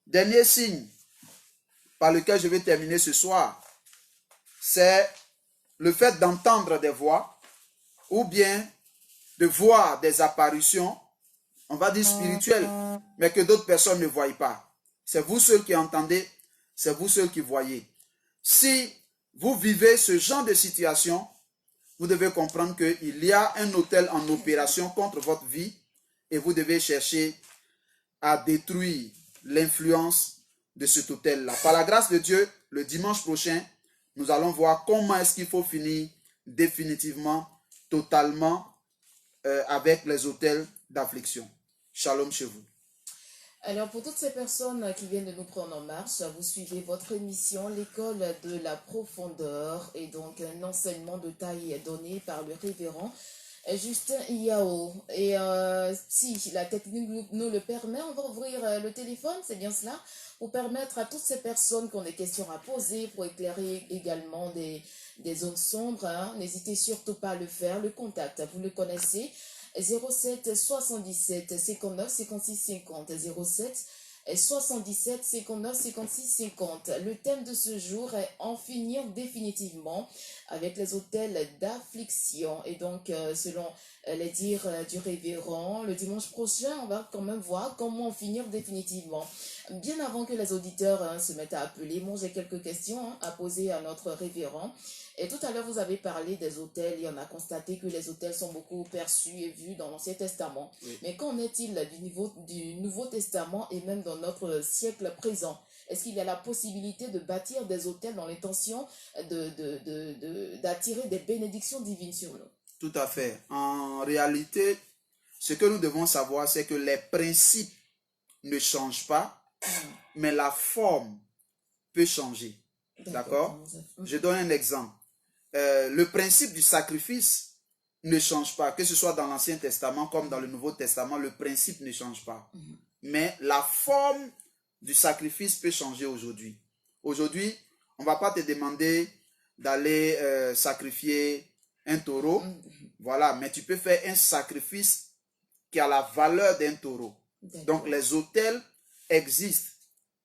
Dernier signe par lequel je vais terminer ce soir, c'est le fait d'entendre des voix ou bien de voir des apparitions, on va dire spirituelles, mais que d'autres personnes ne voient pas. C'est vous seuls qui entendez, c'est vous seuls qui voyez. Si vous vivez ce genre de situation, vous devez comprendre qu'il y a un autel en opération contre votre vie et vous devez chercher à détruire l'influence de cet autel-là. Par la grâce de Dieu, le dimanche prochain, nous allons voir comment est-ce qu'il faut finir définitivement, totalement avec les autels d'affliction. Shalom chez vous. Alors, pour toutes ces personnes qui viennent de nous prendre en marche, vous suivez votre émission, l'école de la profondeur, et donc un enseignement de taille donné par le révérend Justin Yao. Et si la technique nous le permet, on va ouvrir le téléphone, c'est bien cela, pour permettre à toutes ces personnes qui ont des questions à poser, pour éclairer également des zones sombres. Hein. N'hésitez surtout pas à le faire. Le contact, vous le connaissez. 07 77 59 56 50 07 77 59 56 50. Le thème de ce jour est en finir définitivement avec les autels d'affliction. Et donc, selon les dires du révérend, le dimanche prochain, on va quand même voir comment en finir définitivement. Bien avant que les auditeurs se mettent à appeler, moi j'ai quelques questions à poser à notre révérend. Et tout à l'heure, vous avez parlé des autels et on a constaté que les autels sont beaucoup perçus et vus dans l'Ancien Testament. Oui. Mais qu'en est-il du Nouveau Testament et même dans notre siècle présent? Est-ce qu'il y a la possibilité de bâtir des autels dans l'intention d'attirer des bénédictions divines sur nous? Tout à fait. En réalité, ce que nous devons savoir, c'est que les principes ne changent pas, mais la forme peut changer. D'accord? Je donne un exemple. Le principe du sacrifice ne change pas, que ce soit dans l'Ancien Testament comme dans le Nouveau Testament, le principe ne change pas. Mais la forme du sacrifice peut changer aujourd'hui. Aujourd'hui, on ne va pas te demander d'aller sacrifier un taureau, voilà, mais tu peux faire un sacrifice qui a la valeur d'un taureau. Donc les autels existent,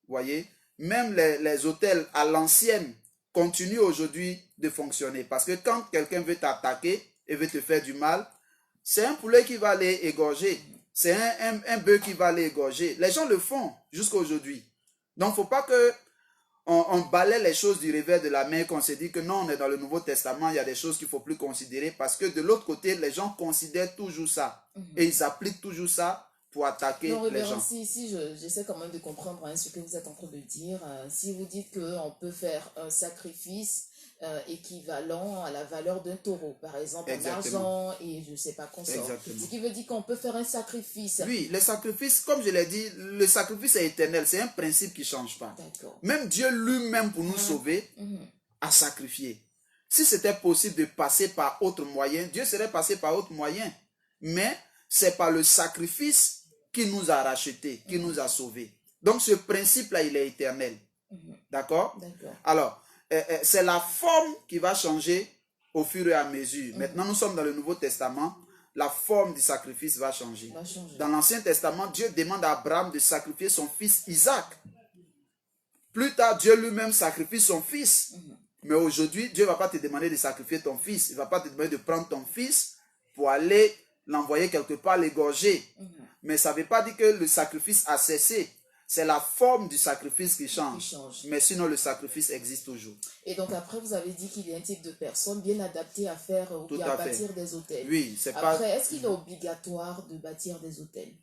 voyez. Même les autels à l'ancienne continuent aujourd'hui de fonctionner. Parce que quand quelqu'un veut t'attaquer et veut te faire du mal, c'est un poulet qui va aller égorger. C'est un bœuf qui va aller égorger. Les gens le font jusqu'à aujourd'hui. Donc, il ne faut pas qu'on balaie les choses du revers de la main, qu'on se dit que non, on est dans le Nouveau Testament, il y a des choses qu'il ne faut plus considérer. Parce que de l'autre côté, les gens considèrent toujours ça. Et ils appliquent toujours ça pour attaquer les gens. Si j'essaie quand même de comprendre ce que vous êtes en train de dire. Si vous dites qu'on peut faire un sacrifice équivalent à la valeur d'un taureau, par exemple en Exactement. argent et je ne sais pas qu'on sort. Exactement. Ce qui veut dire qu'on peut faire un sacrifice. Oui, les sacrifices, comme je l'ai dit, le sacrifice est éternel. C'est un principe qui ne change pas. D'accord. Même Dieu lui-même, pour nous sauver, a sacrifié. Si c'était possible de passer par autre moyen, Dieu serait passé par autre moyen. Mais c'est par le sacrifice qui nous a rachetés, qui nous a sauvés. Donc ce principe-là, il est éternel. D'accord? D'accord. Alors, c'est la forme qui va changer au fur et à mesure. Maintenant, nous sommes dans le Nouveau Testament. La forme du sacrifice va changer. Dans l'Ancien Testament, Dieu demande à Abraham de sacrifier son fils Isaac. Plus tard, Dieu lui-même sacrifie son fils. Mais aujourd'hui, Dieu ne va pas te demander de sacrifier ton fils. Il ne va pas te demander de prendre ton fils pour aller l'envoyer quelque part, l'égorger. Mais ça ne veut pas dire que le sacrifice a cessé. C'est la forme du sacrifice qui change. Mais sinon, le sacrifice existe toujours. Et donc après, vous avez dit qu'il y a un type de personne bien adaptée à faire ou bien à bâtir des hôtels. Oui, c'est pas... Après, est-ce qu'il est obligatoire de bâtir des hôtels?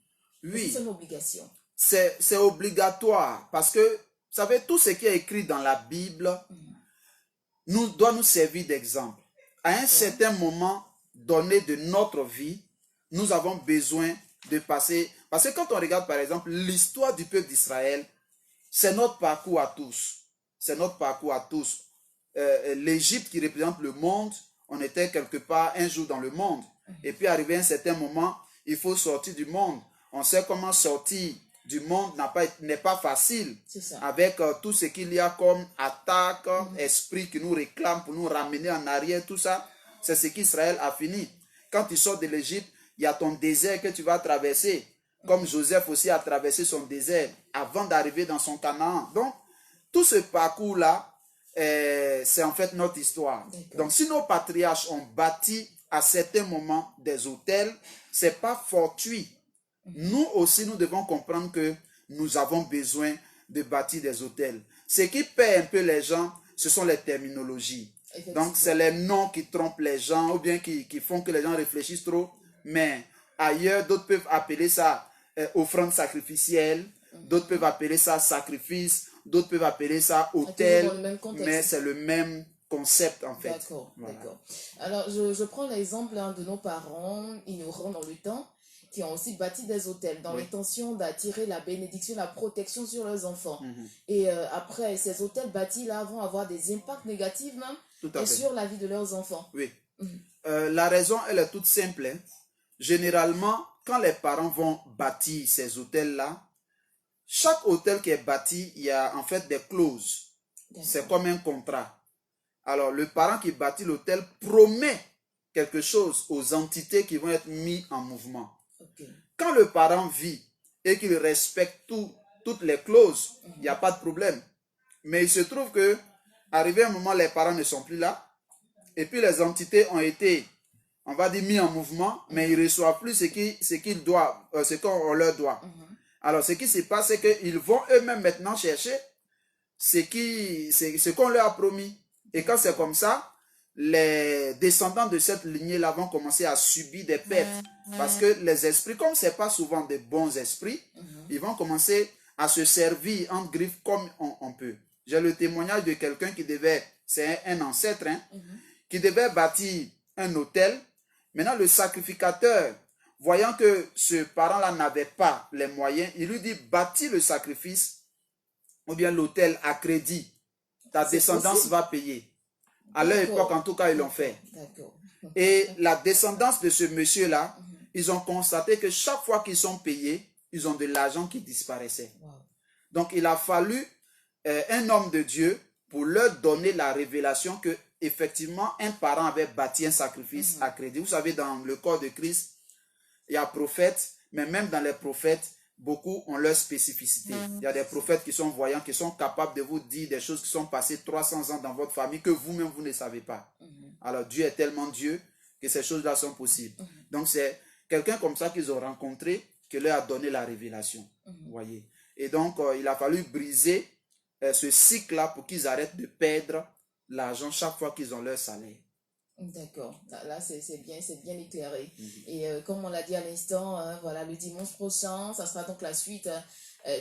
Oui. C'est une obligation. C'est obligatoire parce que, vous savez, tout ce qui est écrit dans la Bible doit nous servir d'exemple. À un certain moment donné de notre vie, nous avons besoin de passer... Parce que quand on regarde par exemple l'histoire du peuple d'Israël, c'est notre parcours à tous. C'est notre parcours à tous. L'Égypte qui représente le monde, on était quelque part un jour dans le monde. Et puis arrivé à un certain moment, il faut sortir du monde. On sait comment sortir du monde n'est pas facile. Avec tout ce qu'il y a comme attaque, esprit qui nous réclame pour nous ramener en arrière, tout ça, c'est ce qu'Israël a fini. Quand tu sors de l'Égypte, il y a ton désert que tu vas traverser. Comme Joseph aussi a traversé son désert avant d'arriver dans son Canaan. Donc, tout ce parcours-là, c'est en fait notre histoire. Donc, si nos patriarches ont bâti à certains moments des hôtels, ce n'est pas fortuit. Nous aussi, nous devons comprendre que nous avons besoin de bâtir des hôtels. Ce qui paie un peu les gens, ce sont les terminologies. Donc, c'est les noms qui trompent les gens ou bien qui font que les gens réfléchissent trop. Mais ailleurs, d'autres peuvent appeler ça offrande sacrificielle, d'autres peuvent appeler ça sacrifice, d'autres peuvent appeler ça autel, mais c'est le même concept en fait. D'accord, d'accord. Alors, je prends l'exemple de nos parents ignorants dans le temps qui ont aussi bâti des hôtels dans l'intention d'attirer la bénédiction, la protection sur leurs enfants. Et après, ces hôtels bâtis là vont avoir des impacts négatifs même sur la vie de leurs enfants. Oui. La raison, elle est toute simple. Hein. Généralement, quand les parents vont bâtir ces hôtels-là, chaque hôtel qui est bâti, il y a en fait des clauses. C'est comme un contrat. Alors, le parent qui bâtit l'hôtel promet quelque chose aux entités qui vont être mises en mouvement. Quand le parent vit et qu'il respecte toutes les clauses, il n'y a pas de problème. Mais il se trouve que, arrivé un moment, les parents ne sont plus là. Et puis les entités ont été, on va dire, mis en mouvement, mais ils ne reçoivent plus ce qu'on leur doit. Alors, ce qui se passe, c'est qu'ils vont eux-mêmes maintenant chercher ce qu'on leur a promis. Et quand c'est comme ça, les descendants de cette lignée-là vont commencer à subir des pertes. Parce que les esprits, comme ce n'est pas souvent des bons esprits, ils vont commencer à se servir en griffes comme on peut. J'ai le témoignage de quelqu'un qui devait, c'est un ancêtre, qui devait bâtir un hôtel. Maintenant, le sacrificateur, voyant que ce parent-là n'avait pas les moyens, il lui dit, bâtis le sacrifice ou bien l'hôtel à crédit. Ta descendance va payer. À leur époque, en tout cas, ils l'ont fait. Et la descendance de ce monsieur-là, ils ont constaté que chaque fois qu'ils sont payés, ils ont de l'argent qui disparaissait. Donc, il a fallu un homme de Dieu pour leur donner la révélation que effectivement, un parent avait bâti un sacrifice à crédit. Vous savez, dans le corps de Christ, il y a prophètes, mais même dans les prophètes, beaucoup ont leur spécificité. Il y a des prophètes qui sont voyants, qui sont capables de vous dire des choses qui sont passées 300 ans dans votre famille que vous-même, vous ne savez pas. Alors, Dieu est tellement Dieu que ces choses-là sont possibles. Donc, c'est quelqu'un comme ça qu'ils ont rencontré qui leur a donné la révélation. Voyez. Et donc, il a fallu briser ce cycle-là pour qu'ils arrêtent de perdre l'argent chaque fois qu'ils ont leur salaire. D'accord, là c'est bien éclairé. Et comme on l'a dit à l'instant, voilà, le dimanche prochain, ça sera donc la suite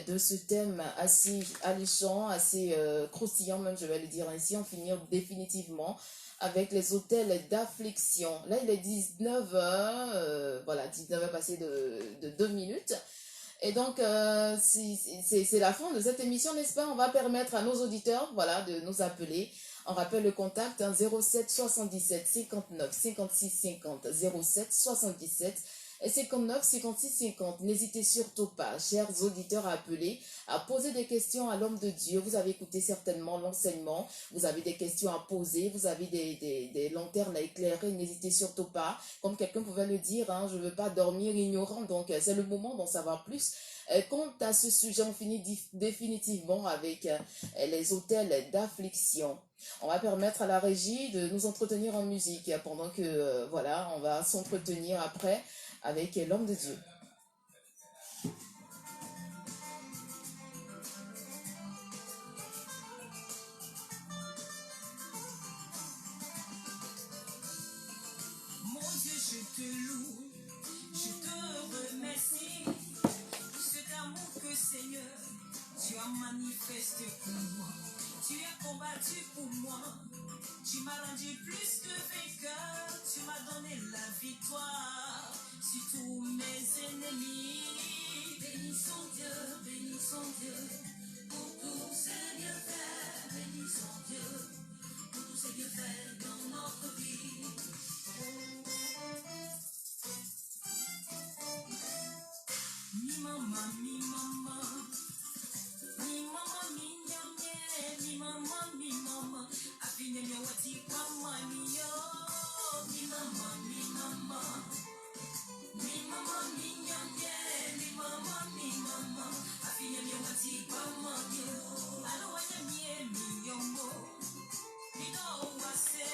de ce thème assez alléchant, assez croustillant même, je vais le dire ainsi, on finit définitivement avec les hôtels d'affliction. Là, il est 19h, voilà, 19h passé de 2 minutes. Et donc, c'est la fin de cette émission, n'est-ce pas? On va permettre à nos auditeurs, voilà, de nous appeler. On rappelle le contact, hein, 07 77 59 56 50, 07 77 59 56 50. N'hésitez surtout pas, chers auditeurs, à appeler, à poser des questions à l'homme de Dieu. Vous avez écouté certainement l'enseignement, vous avez des questions à poser, vous avez des lanternes à éclairer. N'hésitez surtout pas, comme quelqu'un pouvait le dire, hein, je ne veux pas dormir ignorant, donc c'est le moment d'en savoir plus. Quant à ce sujet, on finit définitivement avec les hôtels d'affliction. On va permettre à la régie de nous entretenir en musique pendant que, voilà, on va s'entretenir après avec l'homme de Dieu. Mon Dieu, je te loue, je te remercie pour cet amour que Seigneur, tu as manifesté pour moi. Tu as combattu pour moi, tu m'as rendu plus que vainqueur, tu m'as donné la victoire sur tous mes ennemis. Bénissons Dieu pour tous ses bienfaits. Bénissons Dieu pour tous ses bienfaits dans notre vie. Mi mama, mi mama. Mi mama, mi nyamye, mi mama, afinya nyawati kwa mami yo. Mi mama, mi mama, mi nyamye, mi mama, afinya nyawati kwa mami yo. Alo wanyamye mi yomo, mi do wase.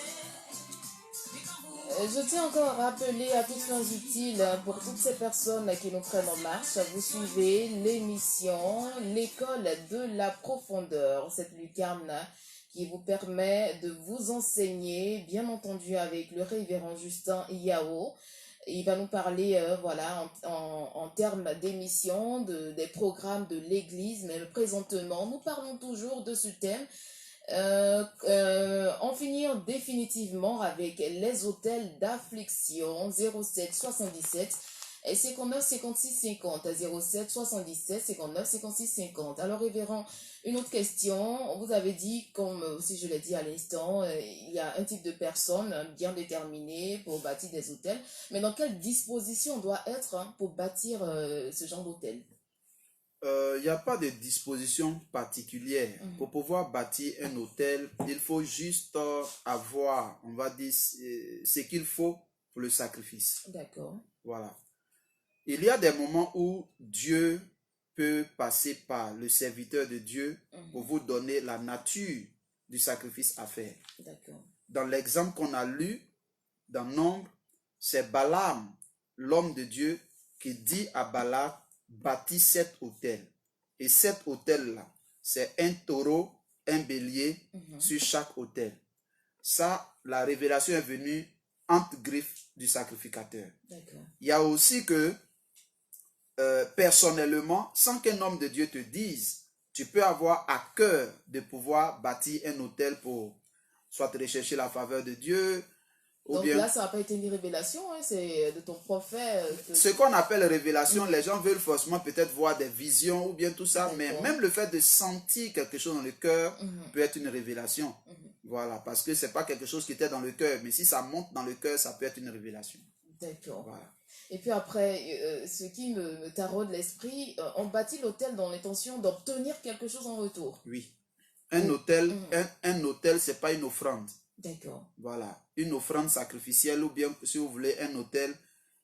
Je tiens encore à rappeler à toutes fins utiles pour toutes ces personnes qui nous prennent en marche. Vous suivez l'émission L'école de la profondeur, cette lucarne qui vous permet de vous enseigner, bien entendu avec le révérend Justin Yao. Il va nous parler, voilà, en termes d'émission, des programmes de l'Église, mais présentement, nous parlons toujours de ce thème. En finir définitivement avec les hôtels d'affliction 07 77 et 59 56 50 07 77 59 56 50. Alors révérend, une autre question. Vous avez dit, comme aussi je l'ai dit à l'instant, il y a un type de personne bien déterminée pour bâtir des hôtels, mais dans quelle disposition on doit être pour bâtir ce genre d'hôtel? Il n'y a pas de disposition particulière. Pour pouvoir bâtir un hôtel, il faut juste avoir, on va dire, ce qu'il faut pour le sacrifice. D'accord. Voilà. Il y a des moments où Dieu peut passer par le serviteur de Dieu pour vous donner la nature du sacrifice à faire. D'accord. Dans l'exemple qu'on a lu, dans Nombre, c'est Balaam, l'homme de Dieu, qui dit à Balak, bâtis 7 hôtels. Et 7 hôtels-là, c'est un taureau, un bélier sur chaque hôtel. Ça, la révélation est venue entre griffes du sacrificateur. Il y a aussi que, personnellement, sans qu'un homme de Dieu te dise, tu peux avoir à cœur de pouvoir bâtir un hôtel pour soit rechercher la faveur de Dieu. Donc bien, là, ça n'a pas été une révélation, hein, c'est de ton prophète. Ce qu'on appelle révélation, les gens veulent forcément peut-être voir des visions ou bien tout ça, mais même le fait de sentir quelque chose dans le cœur peut être une révélation. Voilà, parce que ce n'est pas quelque chose qui était dans le cœur, mais si ça monte dans le cœur, ça peut être une révélation. D'accord. Voilà. Et puis après, ce qui me taraude l'esprit, on bâtit l'hôtel dans l'intention d'obtenir quelque chose en retour. Oui. Un hôtel, un hôtel, ce n'est pas une offrande. D'accord. Voilà. Une offrande sacrificielle ou bien, si vous voulez, un hôtel,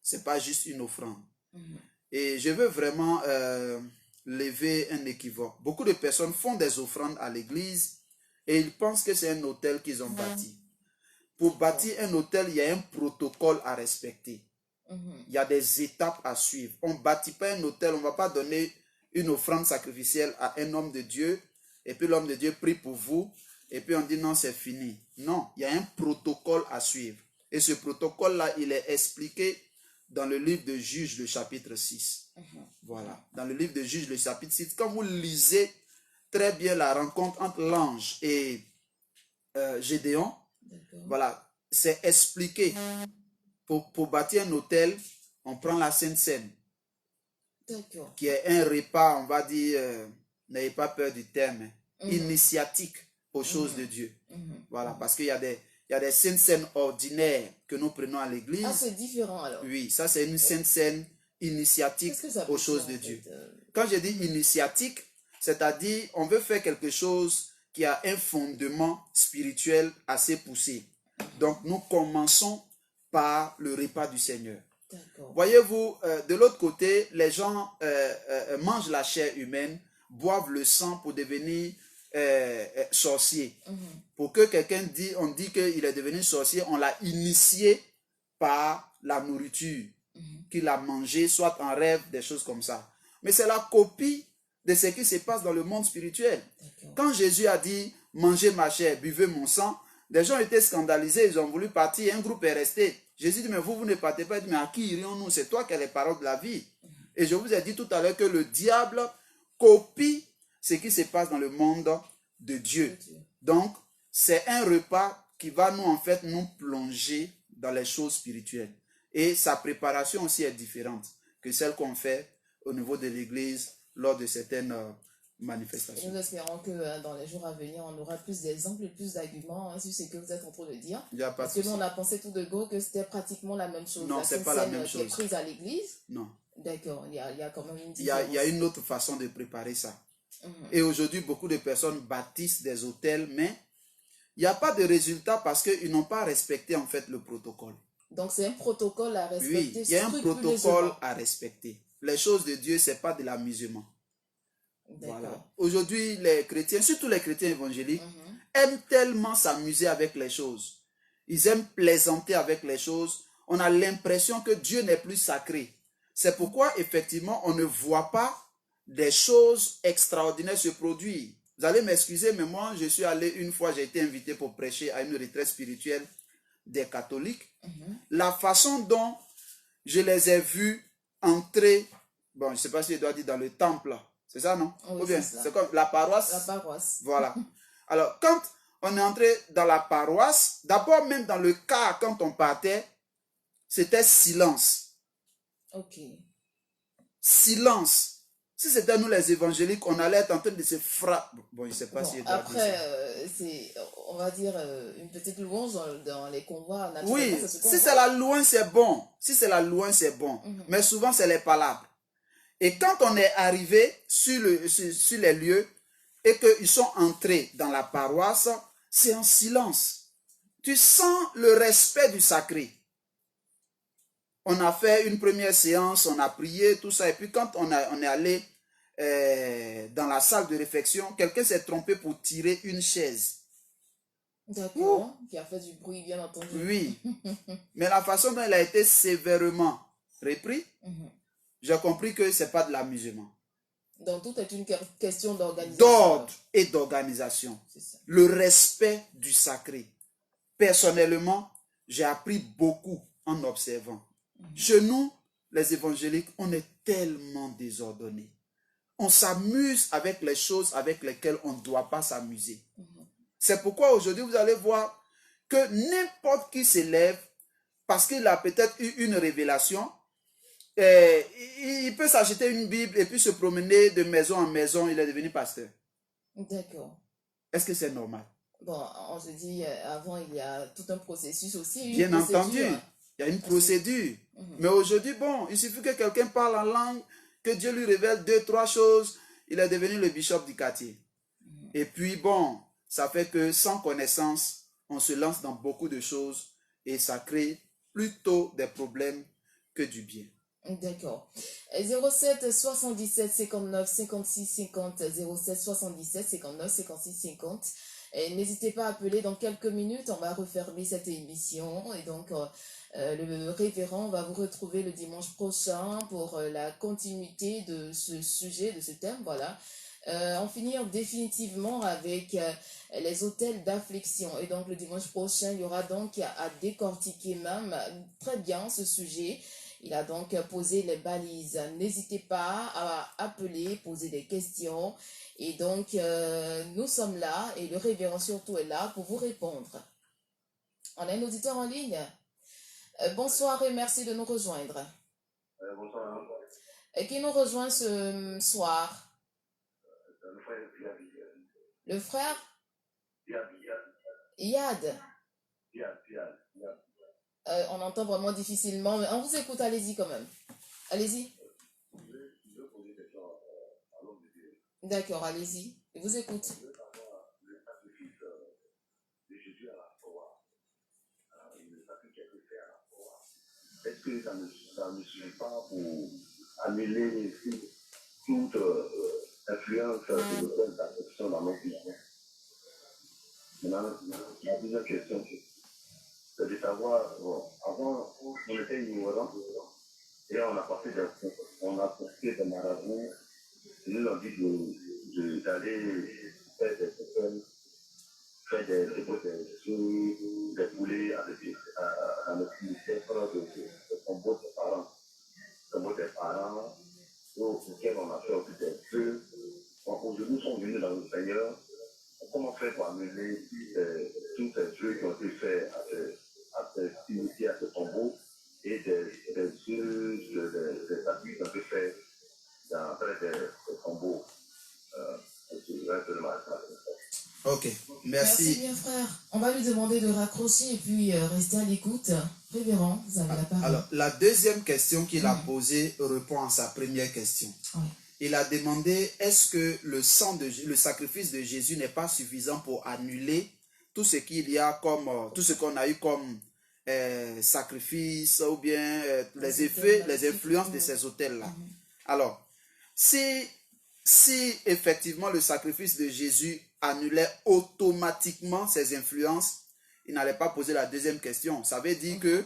ce n'est pas juste une offrande. Et je veux vraiment lever un équivoque. Beaucoup de personnes font des offrandes à l'église et ils pensent que c'est un hôtel qu'ils ont bâti. Pour bâtir un hôtel, il y a un protocole à respecter. Il y a des étapes à suivre. On ne bâtit pas un hôtel, on ne va pas donner une offrande sacrificielle à un homme de Dieu et puis l'homme de Dieu prie pour vous et puis on dit non, c'est fini. Non, il y a un protocole à suivre. Et ce protocole-là, il est expliqué dans le livre de Juges, le chapitre 6. Voilà. Voilà. Dans le livre de Juges, le chapitre 6, quand vous lisez très bien la rencontre entre l'ange et Gédéon, D'accord. voilà, c'est expliqué. Pour bâtir un hôtel, on prend la Sainte Seine, D'accord. qui est un repas, on va dire, n'ayez pas peur du terme, initiatique aux choses de Dieu. Voilà, parce qu'il y a des Saintes Seines ordinaires que nous prenons à l'église. Ah, c'est différent alors. Oui, ça c'est une Sainte Seine initiatique Qu'est-ce que ça aux veut choses dire, de en Dieu. fait, Quand je dis initiatique, c'est-à-dire on veut faire quelque chose qui a un fondement spirituel assez poussé. Donc nous commençons par le repas du Seigneur. D'accord. Voyez-vous, de l'autre côté, les gens mangent la chair humaine, boivent le sang pour devenir sorcier. Pour que quelqu'un dise, on dit qu'il est devenu sorcier, on l'a initié par la nourriture qu'il a mangée, soit en rêve, des choses comme ça. Mais c'est la copie de ce qui se passe dans le monde spirituel. Quand Jésus a dit, mangez ma chair, buvez mon sang, les gens étaient scandalisés, ils ont voulu partir, un groupe est resté. Jésus dit, mais vous ne partez pas, il dit, mais à qui irions-nous? C'est toi qui as les paroles de la vie. Et je vous ai dit tout à l'heure que le diable copie ce qui se passe dans le monde de Dieu. Donc, c'est un repas qui va nous, en fait, nous plonger dans les choses spirituelles. Et sa préparation aussi est différente que celle qu'on fait au niveau de l'église lors de certaines manifestations. Nous espérons que dans les jours à venir, on aura plus d'exemples et plus d'arguments sur ce que vous êtes en train de dire. Parce que nous, on a pensé tout de go que c'était pratiquement la même chose. Non, c'est pas la même chose. Qui est prise à l'église. Non. D'accord, il y a quand même une différence. Il y a une autre façon de préparer ça. Et aujourd'hui, beaucoup de personnes bâtissent des hôtels, mais il n'y a pas de résultat parce qu'ils n'ont pas respecté en fait le protocole. Donc c'est un protocole à respecter. Oui, il y a un protocole à respecter. Les choses de Dieu, ce n'est pas de l'amusement. Voilà. Aujourd'hui, les chrétiens, surtout les chrétiens évangéliques, aiment tellement s'amuser avec les choses. Ils aiment plaisanter avec les choses. On a l'impression que Dieu n'est plus sacré. C'est pourquoi, effectivement, on ne voit pas des choses extraordinaires se produire. Vous allez m'excuser, mais moi, je suis allé une fois, j'ai été invité pour prêcher à une retraite spirituelle des catholiques. La façon dont je les ai vus entrer, bon, je ne sais pas si je dois dire dans le temple, c'est ça, non? Oui, ou bien, c'est comme la paroisse. La paroisse. Voilà. Alors, quand on est entré dans la paroisse, d'abord même dans le car, quand on partait, c'était silence. Ok. Silence. Si c'était nous les évangéliques, on allait être en train de se frapper. Bon, je ne sais pas si je dois après, dire ça. c'est, on va dire, une petite louange dans les convois. Oui, si c'est la louange, c'est bon. Si c'est la louange, c'est bon. Mais souvent, c'est les palabres. Et quand on est arrivé sur les lieux et qu'ils sont entrés dans la paroisse, c'est en silence. Tu sens le respect du sacré. On a fait une première séance, on a prié, tout ça. Et puis quand on est allé dans la salle de réflexion, quelqu'un s'est trompé pour tirer une chaise. D'accord, qui a fait du bruit, bien entendu. Oui, mais la façon dont il a été sévèrement repris, j'ai compris que ce n'est pas de l'amusement. Donc tout est une question d'organisation. D'ordre et d'organisation. Le respect du sacré. Personnellement, j'ai appris beaucoup en observant. Chez nous, les évangéliques, on est tellement désordonnés. On s'amuse avec les choses avec lesquelles on ne doit pas s'amuser. C'est pourquoi aujourd'hui, vous allez voir que n'importe qui s'élève parce qu'il a peut-être eu une révélation. Il peut s'acheter une Bible et puis se promener de maison en maison. Il est devenu pasteur. D'accord. Est-ce que c'est normal? Bon, on se dit, avant, il y a tout un processus aussi. Bien entendu, il y a une procédure. Mais aujourd'hui, bon, il suffit que quelqu'un parle en langue, que Dieu lui révèle 2, 3 choses, il est devenu le bishop du quartier. Et puis, bon, ça fait que sans connaissance, on se lance dans beaucoup de choses et ça crée plutôt des problèmes que du bien. D'accord. 07 77 59 56 50 07 77 59 56 50. N'hésitez pas à appeler dans quelques minutes. On va refermer cette émission. Et donc, le révérend va vous retrouver le dimanche prochain pour la continuité de ce sujet, de ce thème. Voilà. En finir définitivement avec les hôtels d'affliction. Et donc, le dimanche prochain, il y aura donc à décortiquer même très bien ce sujet. Il a donc posé les balises. N'hésitez pas à appeler, poser des questions. Et donc, nous sommes là et le révérend surtout est là pour vous répondre. On a un auditeur en ligne. Bonsoir et merci de nous rejoindre. Bonsoir. Qui nous rejoint ce soir? Le frère Diaby. Le frère Diaby. Yad. Diaby. On entend vraiment difficilement, mais on vous écoute, allez-y quand même. Allez-y. Je veux poser des questions à l'homme de Dieu. D'accord, allez-y. Je vous écoute. Je veux savoir le sacrifice de Jésus à la croix. Le sacrifice qu'il a fait à la croix. Est-ce que ça ne suffit pas pour annuler toute influence de l'autel d'affection dans nos vies? Maintenant, la deuxième question, c'est de savoir, bon, avant, on était ignorants et on a porté des marabouts. Ils nous ont dit d'aller faire des personnes, faire des œufs, des poulets à notre ministère de tombeau des parents. Tombeau des parents, auxquels on a fait aussi des œufs. Aujourd'hui, nous sommes venus dans le Seigneur. Comment faire pour annuler tous ces œufs qui ont été faits à ces cimetières, à ce tombeau, et des œufs, des abus qui ont été faits près des tombeaux. Ok, Merci bien, frère. On va lui demander de raccrocher et puis rester à l'écoute. Révérend, vous avez la parole. Alors, la deuxième question qu'il a posée répond à sa première question. Oui. Il a demandé, est-ce que le sacrifice de Jésus n'est pas suffisant pour annuler tout ce qu'il y a comme, tout ce qu'on a eu comme sacrifice ou bien les effets, les influences de ces autels-là. Alors, si effectivement le sacrifice de Jésus annulait automatiquement ces influences, il n'allait pas poser la deuxième question. Ça veut dire que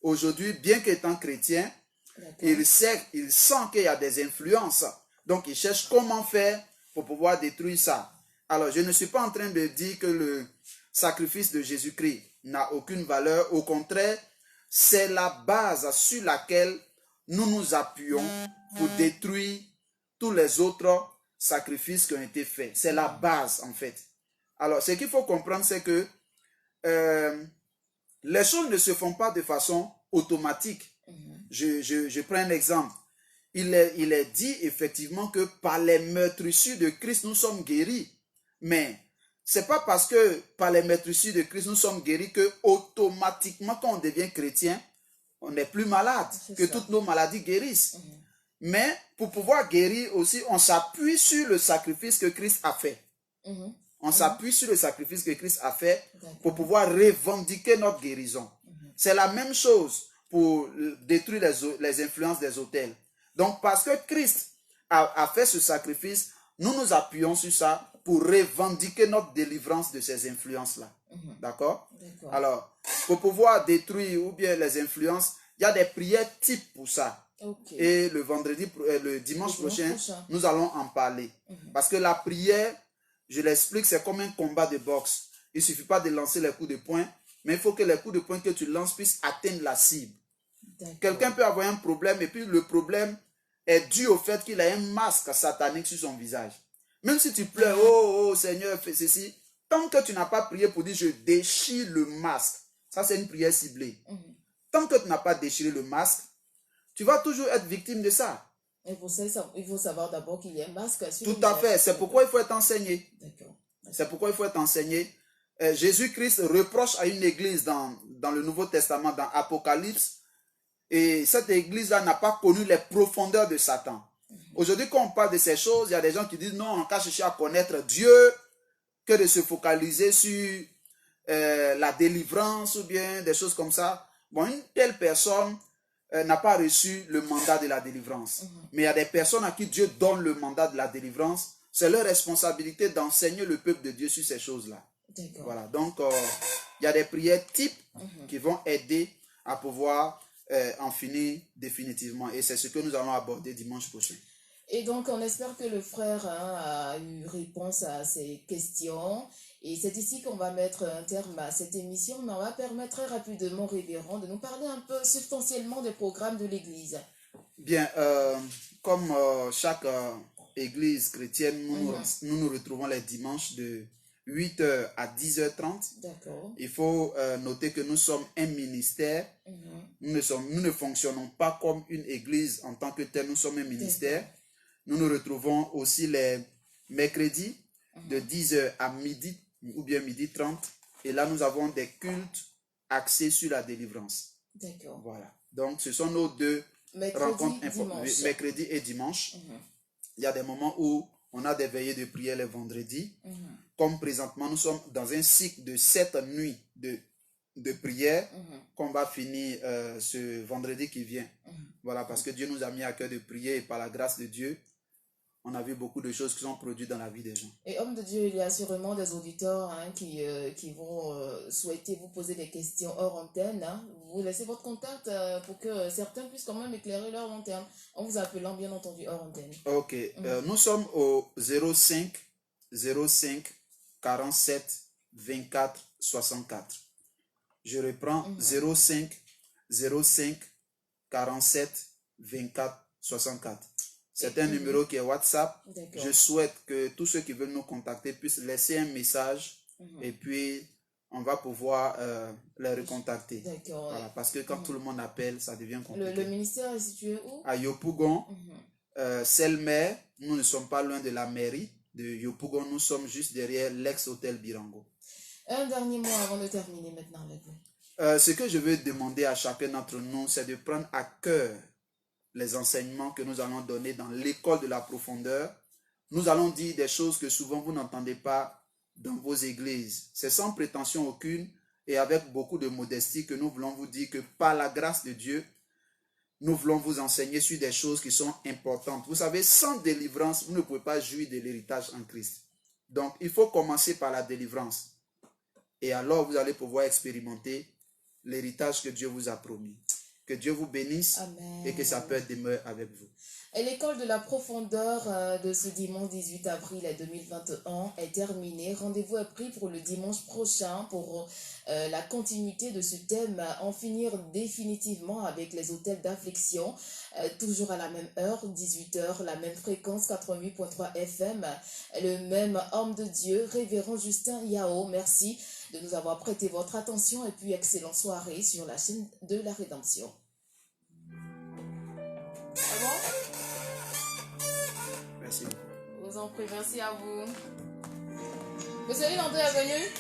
aujourd'hui, bien qu'étant chrétien, il sent qu'il y a des influences. Donc, il cherche comment faire pour pouvoir détruire ça. Alors, je ne suis pas en train de dire que le sacrifice de Jésus-Christ n'a aucune valeur. Au contraire, c'est la base sur laquelle nous nous appuyons pour détruire tous les autres sacrifices qui ont été faits. C'est la base, en fait. Alors, ce qu'il faut comprendre, c'est que les choses ne se font pas de façon automatique. Je prends un exemple. Il est dit effectivement que par les meurtrissures de Christ, nous sommes guéris. Mais ce n'est pas parce que par les meurtrissures de Christ, nous sommes guéris que automatiquement, quand on devient chrétien, on n'est plus malade, que toutes nos maladies guérissent. Mais pour pouvoir guérir aussi, on s'appuie sur le sacrifice que Christ a fait. On s'appuie sur le sacrifice que Christ a fait pour pouvoir revendiquer notre guérison. C'est la même chose pour détruire les influences des autels. Donc, parce que Christ a fait ce sacrifice, nous nous appuyons sur ça pour revendiquer notre délivrance de ces influences-là. D'accord? Alors, pour pouvoir détruire ou bien les influences, il y a des prières types pour ça. Et le dimanche prochain, nous allons en parler. Parce que la prière, je l'explique, c'est comme un combat de boxe. Il ne suffit pas de lancer les coups de poing, mais il faut que les coups de poing que tu lances puissent atteindre la cible. Quelqu'un peut avoir un problème et puis le problème est dû au fait qu'il a un masque satanique sur son visage. Même si tu pleures, oh Seigneur, fais ceci, tant que tu n'as pas prié pour dire je déchire le masque, ça c'est une prière ciblée. Tant que tu n'as pas déchiré le masque, tu vas toujours être victime de ça. Il faut savoir d'abord qu'il y a un masque. Tout à fait, c'est pourquoi il faut être enseigné. C'est pourquoi il faut être enseigné. Jésus-Christ reproche à une église dans le Nouveau Testament, dans Apocalypse, et cette église-là n'a pas connu les profondeurs de Satan. Aujourd'hui, quand on parle de ces choses, il y a des gens qui disent non, on va chercher à connaître Dieu que de se focaliser sur la délivrance ou bien des choses comme ça. Bon, une telle personne n'a pas reçu le mandat de la délivrance. Mais il y a des personnes à qui Dieu donne le mandat de la délivrance. C'est leur responsabilité d'enseigner le peuple de Dieu sur ces choses-là. Voilà, donc il y a des prières types qui vont aider à pouvoir en finir définitivement. Et c'est ce que nous allons aborder dimanche prochain. Et donc, on espère que le frère a eu réponse à ces questions. Et c'est ici qu'on va mettre un terme à cette émission, mais on va permettre très rapidement, révérend, de nous parler un peu substantiellement des programmes de l'Église. Bien, comme chaque église chrétienne, nous nous retrouvons les dimanches de 8h à 10h30. D'accord. Il faut noter que nous sommes un ministère. Nous ne fonctionnons pas comme une église en tant que telle. Nous sommes un ministère. Nous nous retrouvons aussi les mercredis de 10h à midi ou bien midi 30. Et là, nous avons des cultes axés sur la délivrance. D'accord. Voilà. Donc, ce sont nos deux rencontres dimanche. Mercredi et dimanche. Il y a des moments où on a des veillées de prière les vendredis. Comme présentement, nous sommes dans un cycle de 7 nuits de prière qu'on va finir ce vendredi qui vient. Voilà, parce que Dieu nous a mis à cœur de prier et par la grâce de Dieu, on a vu beaucoup de choses qui sont produites dans la vie des gens. Et homme de Dieu, il y a sûrement des auditeurs qui vont souhaiter vous poser des questions hors antenne. Vous laissez votre contact pour que certains puissent quand même éclairer leur lanterne en vous appelant bien entendu hors antenne. Ok, nous sommes au 05 47 24 64. Je reprends 05 47 24 64. C'est un numéro qui est WhatsApp. Je souhaite que tous ceux qui veulent nous contacter puissent laisser un message et puis on va pouvoir les recontacter. D'accord. Voilà, parce que quand tout le monde appelle, ça devient compliqué. Le ministère est situé où? À Yopougon, Selmer. Nous ne sommes pas loin de la mairie de Yopougon. Nous sommes juste derrière l'ex-hôtel Birango. Un dernier mot avant de terminer maintenant avec vous. Ce que je veux demander à chacun d'entre nous, c'est de prendre à cœur les enseignements que nous allons donner dans l'école de la profondeur. Nous allons dire des choses que souvent vous n'entendez pas dans vos églises. C'est sans prétention aucune et avec beaucoup de modestie que nous voulons vous dire que par la grâce de Dieu, nous voulons vous enseigner sur des choses qui sont importantes. Vous savez, sans délivrance, vous ne pouvez pas jouir de l'héritage en Christ. Donc, il faut commencer par la délivrance. Et alors, vous allez pouvoir expérimenter l'héritage que Dieu vous a promis. Que Dieu vous bénisse. Amen. Et que sa paix demeure avec vous. Et l'école de la profondeur de ce dimanche 18 avril 2021 est terminée. Rendez-vous est pris pour le dimanche prochain pour la continuité de ce thème, en finir définitivement avec les hôtels d'affliction, toujours à la même heure, 18h, la même fréquence, 88.3 FM, le même homme de Dieu, révérend Justin Yao. Merci de nous avoir prêté votre attention et puis excellente soirée sur la chaîne de la Rédemption. Ah bon? Merci. Je vous en prie, merci à vous. Monsieur Linandé est venu?